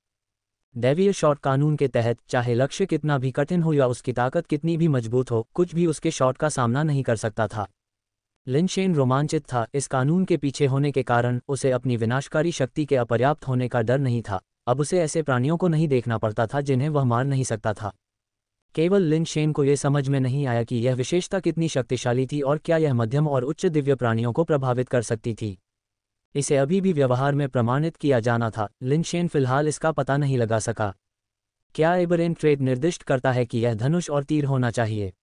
Speaker 1: दैवीय शॉट कानून के तहत, चाहे लक्ष्य कितना भी कठिन हो या उसकी ताकत कितनी भी मजबूत हो, कुछ भी उसके शॉट का सामना नहीं कर सकता था। लिन शेन रोमांचित था। इस कानून के पीछे होने के कारण उसे अपनी विनाशकारी शक्ति के अपर्याप्त होने का डर नहीं था। अब उसे ऐसे प्राणियों को नहीं देखना पड़ता था जिन्हें वह मार नहीं सकता था। केवल लिन शेन को यह समझ में नहीं आया कि यह विशेषता कितनी शक्तिशाली थी और क्या यह मध्यम और उच्च दिव्य प्राणियों को प्रभावित कर सकती थी। इसे अभी भी व्यवहार में प्रमाणित किया जाना था। लिन शेन फिलहाल इसका पता नहीं लगा सका। क्या एबरेन ट्रेड निर्दिष्ट करता है कि यह धनुष और तीर होना चाहिए?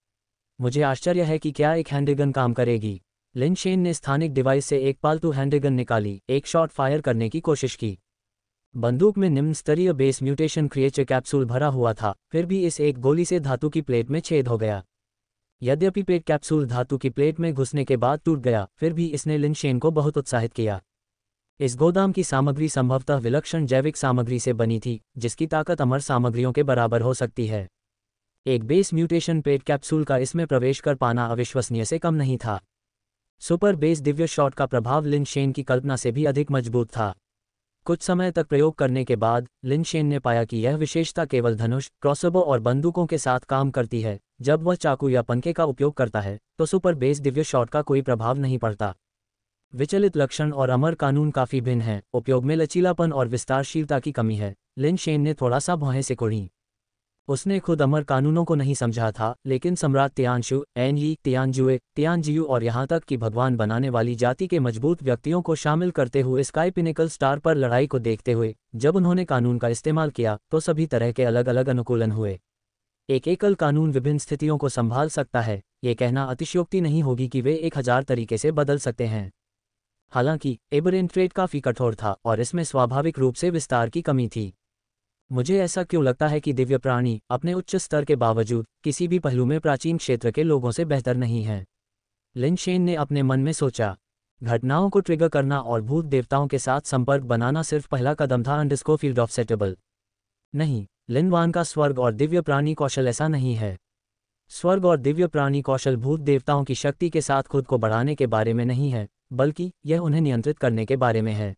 Speaker 1: मुझे आश्चर्य है कि क्या एक हैंडगन काम करेगी। लिन शेन ने स्थानिक डिवाइस से एक पालतू हैंडगन निकाली, एक शॉट फायर करने की कोशिश की। बंदूक में निम्न स्तरीय बेस म्यूटेशन क्रिएचर कैप्सूल भरा हुआ था, फिर भी इस एक गोली से धातु की प्लेट में छेद हो गया। यद्यपि पेट कैप्सूल धातु की प्लेट में घुसने के बाद टूट गया, फिर भी इसने लिन शेन को बहुत उत्साहित किया। इस गोदाम की सामग्री संभवतः विलक्षण जैविक सामग्री से बनी थी, जिसकी ताकत अमर सामग्रियों के बराबर हो सकती है। एक बेस म्यूटेशन पेट कैप्सूल का इसमें प्रवेश कर पाना अविश्वसनीय से कम नहीं था। सुपर बेस दिव्य शॉट का प्रभाव लिन शेन की कल्पना से भी अधिक मजबूत था। कुछ समय तक प्रयोग करने के बाद लिन शेन ने पाया कि यह विशेषता केवल धनुष, क्रॉसबो और बंदूकों के साथ काम करती है। जब वह चाकू या पंखे का उपयोग करता है तो सुपर बेस दिव्य शॉट का कोई प्रभाव नहीं पड़ता। विचलित लक्षण और अमर कानून काफी भिन्न हैं। उपयोग में लचीलापन और विस्तारशीलता की कमी है। लिन शेन ने थोड़ा सा भौहें सिकोड़ी। उसने खुद अमर कानूनों को नहीं समझा था, लेकिन सम्राट तियानशु, एन यी, तियानजुए, तियानजियू और यहाँ तक कि भगवान बनाने वाली जाति के मजबूत व्यक्तियों को शामिल करते हुए स्काई पिनिकल स्टार पर लड़ाई को देखते हुए जब उन्होंने कानून का इस्तेमाल किया तो सभी तरह के अलग अलग अनुकूलन हुए। एक एकल कानून विभिन्न स्थितियों को संभाल सकता है, ये कहना अतिशयोक्ति नहीं होगी कि वे 1000 तरीके से बदल सकते हैं। हालांकि एबरेंट ट्रेड काफी कठोर था और इसमें स्वाभाविक रूप से विस्तार की कमी थी। मुझे ऐसा क्यों लगता है कि दिव्य प्राणी अपने उच्च स्तर के बावजूद किसी भी पहलू में प्राचीन क्षेत्र के लोगों से बेहतर नहीं है। लिन शेन ने अपने मन में सोचा। घटनाओं को ट्रिगर करना और भूत देवताओं के साथ संपर्क बनाना सिर्फ पहला कदम था। फील्ड ऑफ सेटेबल नहीं, लिन वान का स्वर्ग और दिव्य प्राणी कौशल ऐसा नहीं है। स्वर्ग और दिव्य प्राणी कौशल भूत देवताओं की शक्ति के साथ खुद को बढ़ाने के बारे में नहीं है, बल्कि यह उन्हें नियंत्रित करने के बारे में है।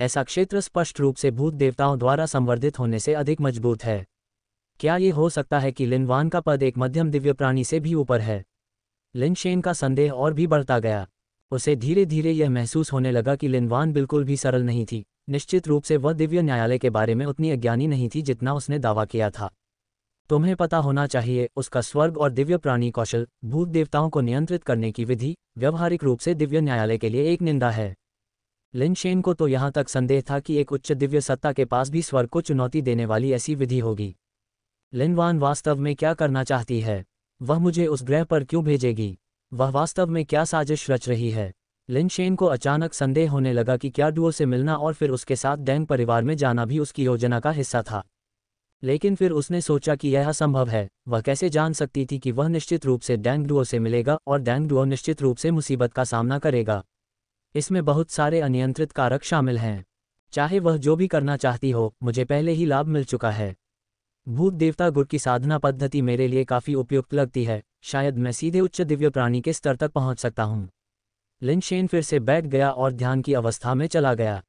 Speaker 1: ऐसा क्षेत्र स्पष्ट रूप से भूत देवताओं द्वारा संवर्धित होने से अधिक मजबूत है। क्या ये हो सकता है कि लिन वान का पद एक मध्यम दिव्य प्राणी से भी ऊपर है? लिन शेन का संदेह और भी बढ़ता गया। उसे धीरे धीरे यह महसूस होने लगा कि लिन वान बिल्कुल भी सरल नहीं थी। निश्चित रूप से वह दिव्य न्यायालय के बारे में उतनी अज्ञानी नहीं थी जितना उसने दावा किया था। तुम्हें पता होना चाहिए, उसका स्वर्ग और दिव्य प्राणी कौशल भूत देवताओं को नियंत्रित करने की विधि व्यावहारिक रूप से दिव्य न्यायालय के लिए एक निंदा है। लिन शेन को तो यहाँ तक संदेह था कि एक उच्च दिव्य सत्ता के पास भी स्वर्ग को चुनौती देने वाली ऐसी विधि होगी। लिन वान वास्तव में क्या करना चाहती है? वह मुझे उस ग्रह पर क्यों भेजेगी? वह वास्तव में क्या साजिश रच रही है? लिन शेन को अचानक संदेह होने लगा कि क्या डुओ से मिलना और फिर उसके साथ डैंग परिवार में जाना भी उसकी योजना का हिस्सा था। लेकिन फिर उसने सोचा कि यह असंभव है। वह कैसे जान सकती थी कि वह निश्चित रूप से डैंग डुओ से मिलेगा और डैंग डुओ निश्चित रूप से मुसीबत का सामना करेगा। इसमें बहुत सारे अनियंत्रित कारक शामिल हैं। चाहे वह जो भी करना चाहती हो, मुझे पहले ही लाभ मिल चुका है। भूत देवता गुर की साधना पद्धति मेरे लिए काफ़ी उपयुक्त लगती है। शायद मैं सीधे उच्च दिव्य प्राणी के स्तर तक पहुंच सकता हूं। लिन शेन फिर से बैठ गया और ध्यान की अवस्था में चला गया।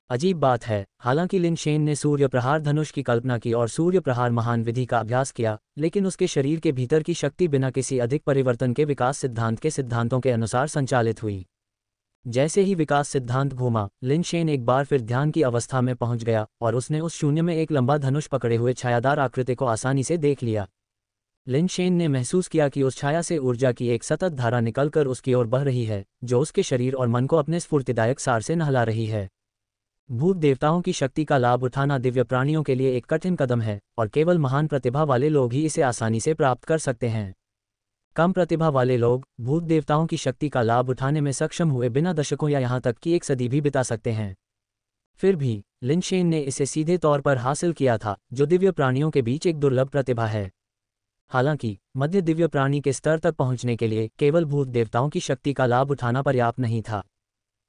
Speaker 1: अजीब बात है, हालांकि लिन शेन ने सूर्य प्रहार धनुष की कल्पना की और सूर्य प्रहार महान विधि का अभ्यास किया, लेकिन उसके शरीर के भीतर की शक्ति बिना किसी अधिक परिवर्तन के विकास सिद्धांत के सिद्धांतों के अनुसार संचालित हुई। जैसे ही विकास सिद्धांत घूमा, लिन शेन एक बार फिर ध्यान की अवस्था में पहुंच गया और उसने उस शून्य में एक लंबा धनुष पकड़े हुए छायादार आकृति को आसानी से देख लिया। लिन शेन ने महसूस किया कि उस छाया से ऊर्जा की एक सतत धारा निकलकर उसकी ओर बह रही है, जो उसके शरीर और मन को अपने स्फूर्तिदायक सार से नहला रही है। भूत देवताओं की शक्ति का लाभ उठाना दिव्य प्राणियों के लिए एक कठिन कदम है और केवल महान प्रतिभा वाले लोग ही इसे आसानी से प्राप्त कर सकते हैं। कम प्रतिभा वाले लोग भूत देवताओं की शक्ति का लाभ उठाने में सक्षम हुए बिना दशकों या यहाँ तक कि एक सदी भी बिता सकते हैं। फिर भी लिन शेन ने इसे सीधे तौर पर हासिल किया था, जो दिव्य प्राणियों के बीच एक दुर्लभ प्रतिभा है। हालांकि मध्य दिव्य प्राणी के स्तर तक पहुंचने के लिए केवल भूत देवताओं की शक्ति का लाभ उठाना पर्याप्त नहीं था।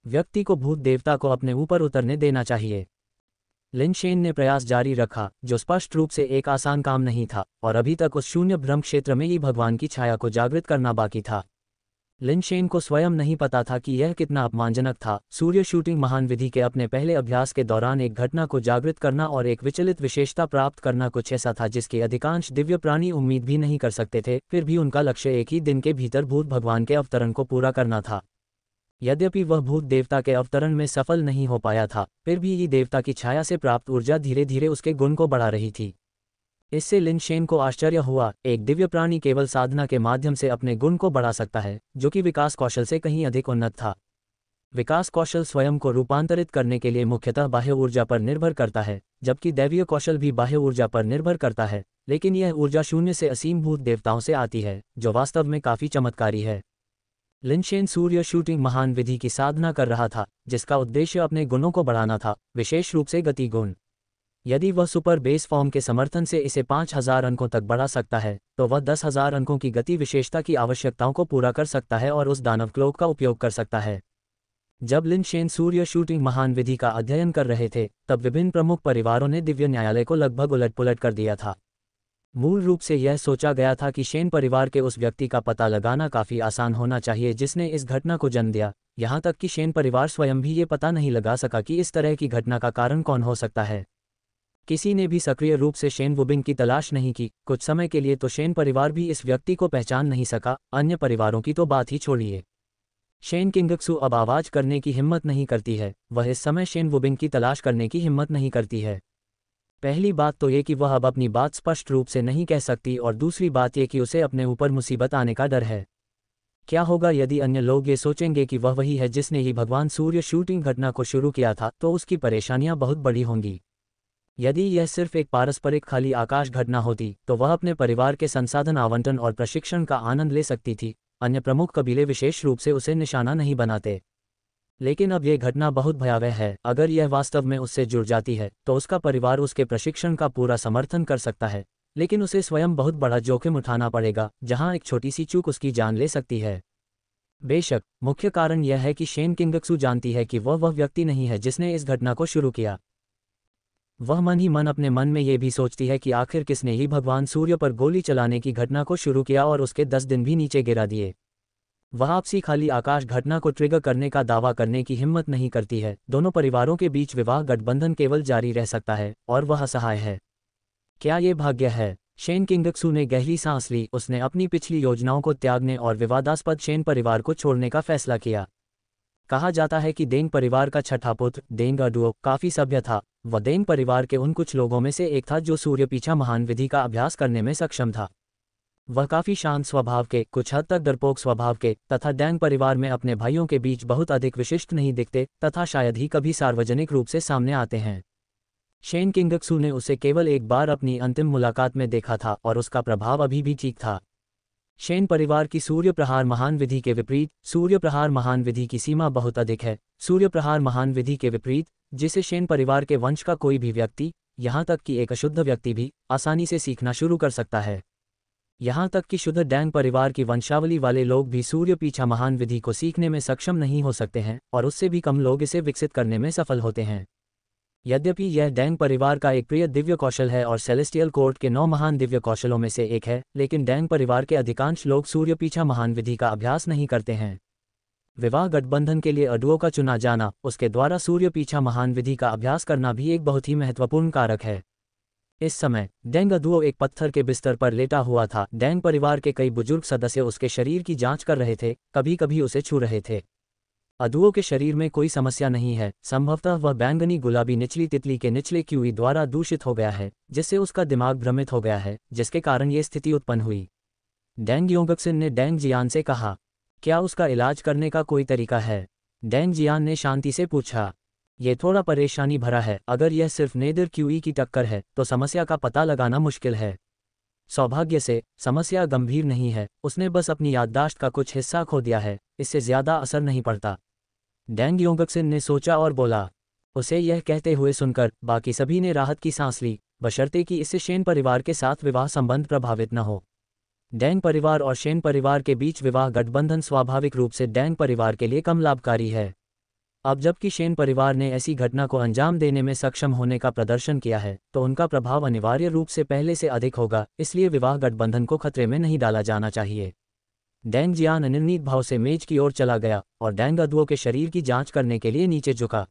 Speaker 1: व्यक्ति को भूत देवता को अपने ऊपर उतरने देना चाहिए। लिन शेन ने प्रयास जारी रखा, जो स्पष्ट रूप से एक आसान काम नहीं था, और अभी तक उस शून्य भ्रम क्षेत्र में ही भगवान की छाया को जागृत करना बाकी था। लिन शेन को स्वयं नहीं पता था कि यह कितना अपमानजनक था। सूर्य शूटिंग महान विधि के अपने पहले अभ्यास के दौरान एक घटना को जागृत करना और एक विचलित विशेषता प्राप्त करना कुछ ऐसा था जिसकी अधिकांश दिव्य प्राणी उम्मीद भी नहीं कर सकते थे। फिर भी उनका लक्ष्य एक ही दिन के भीतर भूत भगवान के अवतरण को पूरा करना था। यद्यपि वह भूत देवता के अवतरण में सफल नहीं हो पाया था, फिर भी ये देवता की छाया से प्राप्त ऊर्जा धीरे धीरे उसके गुण को बढ़ा रही थी। इससे लिन शेन को आश्चर्य हुआ, एक दिव्य प्राणी केवल साधना के माध्यम से अपने गुण को बढ़ा सकता है, जो कि विकास कौशल से कहीं अधिक उन्नत था। विकास कौशल स्वयं को रूपांतरित करने के लिए मुख्यतः बाह्य ऊर्जा पर निर्भर करता है, जबकि दैवीय कौशल भी बाह्य ऊर्जा पर निर्भर करता है, लेकिन यह ऊर्जा शून्य से असीम भूत देवताओं से आती है, जो वास्तव में काफ़ी चमत्कारी है। लिन शेन सूर्य शूटिंग महान विधि की साधना कर रहा था, जिसका उद्देश्य अपने गुणों को बढ़ाना था, विशेष रूप से गति गुण। यदि वह सुपर बेस फॉर्म के समर्थन से इसे 5000 अंकों तक बढ़ा सकता है, तो वह 10,000 अंकों की गति विशेषता की आवश्यकताओं को पूरा कर सकता है और उस दानव क्लोक का उपयोग कर सकता है। जब लिन शेन सूर्य शूटिंग महान विधि का अध्ययन कर रहे थे, तब विभिन्न प्रमुख परिवारों ने दिव्य न्यायालय को लगभग उलटपुलट कर दिया था। मूल रूप से यह सोचा गया था कि शेन परिवार के उस व्यक्ति का पता लगाना काफ़ी आसान होना चाहिए जिसने इस घटना को जन्म दिया, यहाँ तक कि शेन परिवार स्वयं भी ये पता नहीं लगा सका कि इस तरह की घटना का कारण कौन हो सकता है। किसी ने भी सक्रिय रूप से शेन वुबिंग की तलाश नहीं की। कुछ समय के लिए तो शेन परिवार भी इस व्यक्ति को पहचान नहीं सका, अन्य परिवारों की तो बात ही छोड़िए। शेन किंगक्सू अब आवाज करने की हिम्मत नहीं करती है, वह इस समय शेन वुबिंग की तलाश करने की हिम्मत नहीं करती है। पहली बात तो ये कि वह अब अपनी बात स्पष्ट रूप से नहीं कह सकती, और दूसरी बात ये कि उसे अपने ऊपर मुसीबत आने का डर है। क्या होगा यदि अन्य लोग ये सोचेंगे कि वह वही है जिसने ही भगवान सूर्य शूटिंग घटना को शुरू किया था, तो उसकी परेशानियां बहुत बड़ी होंगी। यदि यह सिर्फ एक पारस्परिक खाली आकाश घटना होती तो वह अपने परिवार के संसाधन आवंटन और प्रशिक्षण का आनंद ले सकती थी, अन्य प्रमुख कबीले विशेष रूप से उसे निशाना नहीं बनाते। लेकिन अब यह घटना बहुत भयावह है। अगर यह वास्तव में उससे जुड़ जाती है तो उसका परिवार उसके प्रशिक्षण का पूरा समर्थन कर सकता है, लेकिन उसे स्वयं बहुत बड़ा जोखिम उठाना पड़ेगा, जहां एक छोटी सी चूक उसकी जान ले सकती है। बेशक मुख्य कारण यह है कि शेन किंगक्सू जानती है कि वह व्यक्ति नहीं है जिसने इस घटना को शुरू किया। वह मन ही मन अपने मन में ये भी सोचती है कि आखिर किसने ही भगवान सूर्य पर गोली चलाने की घटना को शुरू किया और उसके 10 दिन भी नीचे गिरा दिए। वह आपसी खाली आकाश घटना को ट्रिगर करने का दावा करने की हिम्मत नहीं करती है। दोनों परिवारों के बीच विवाह गठबंधन केवल जारी रह सकता है और वह असहाय है। क्या ये भाग्य है? शेन किंगक्सू ने गहरी सांस ली। उसने अपनी पिछली योजनाओं को त्यागने और विवादास्पद शेन परिवार को छोड़ने का फैसला किया। कहा जाता है कि देंग परिवार का छठा पुत्र देंग अडुओ काफी सभ्य था। वह देंग परिवार के उन कुछ लोगों में से एक था जो सूर्य पीछा महान विधि का अभ्यास करने में सक्षम था। वह काफी शांत स्वभाव के, कुछ हद तक डरपोक स्वभाव के तथा डैंग परिवार में अपने भाइयों के बीच बहुत अधिक विशिष्ट नहीं दिखते तथा शायद ही कभी सार्वजनिक रूप से सामने आते हैं। शेन किंगक्सू ने उसे केवल एक बार अपनी अंतिम मुलाकात में देखा था और उसका प्रभाव अभी भी ठीक था। शेन परिवार की सूर्य प्रहार महान विधि के विपरीत, सूर्य प्रहार महान विधि की सीमा बहुत अधिक है। सूर्य प्रहार महान विधि के विपरीत, जिसे शेन परिवार के वंश का कोई भी व्यक्ति, यहाँ तक कि एक अशुद्ध व्यक्ति भी, आसानी से सीखना शुरू कर सकता है। यहाँ तक कि शुद्ध डैंग परिवार की वंशावली वाले लोग भी सूर्य पीछा महान विधि को सीखने में सक्षम नहीं हो सकते हैं, और उससे भी कम लोग इसे विकसित करने में सफल होते हैं। यद्यपि यह डैंग परिवार का एक प्रिय दिव्य कौशल है और सेलेस्टियल कोर्ट के 9 महान दिव्य कौशलों में से एक है, लेकिन डैंग परिवार के अधिकांश लोग सूर्य पीछा महान विधि का अभ्यास नहीं करते हैं। विवाह गठबंधन के लिए अडुओ का चुना जाना, उसके द्वारा सूर्य पीछा महान विधि का अभ्यास करना भी एक बहुत ही महत्वपूर्ण कारक है। इस समय डैंग अडुओ एक पत्थर के बिस्तर पर लेटा हुआ था। डैंग परिवार के कई बुजुर्ग सदस्य उसके शरीर की जांच कर रहे थे, कभी कभी उसे छू रहे थे। अडुओ के शरीर में कोई समस्या नहीं है, संभवतः वह बैंगनी गुलाबी निचली तितली के निचले क्यूई द्वारा दूषित हो गया है, जिससे उसका दिमाग भ्रमित हो गया है, जिसके कारण ये स्थिति उत्पन्न हुई। डैंग योंगक्सिन ने डैंग जियान से कहा, क्या उसका इलाज करने का कोई तरीका है? डैंग जियान ने शांति से पूछा। ये थोड़ा परेशानी भरा है। अगर यह सिर्फ नेदर क्यूई की टक्कर है तो समस्या का पता लगाना मुश्किल है। सौभाग्य से समस्या गंभीर नहीं है, उसने बस अपनी याददाश्त का कुछ हिस्सा खो दिया है, इससे ज्यादा असर नहीं पड़ता। डैंग योंगक्सिन ने सोचा और बोला। उसे यह कहते हुए सुनकर बाकी सभी ने राहत की सांस ली, बशर्ते कि इससे शेन परिवार के साथ विवाह संबंध प्रभावित न हो। डैंग परिवार और शेन परिवार के बीच विवाह गठबंधन स्वाभाविक रूप से डैंग परिवार के लिए कम लाभकारी है। अब जबकि शेन परिवार ने ऐसी घटना को अंजाम देने में सक्षम होने का प्रदर्शन किया है, तो उनका प्रभाव अनिवार्य रूप से पहले से अधिक होगा, इसलिए विवाह गठबंधन को खतरे में नहीं डाला जाना चाहिए। डैंग जियान अनिर्णित भाव से मेज की ओर चला गया और डैंग अडुओ के शरीर की जांच करने के लिए नीचे झुका।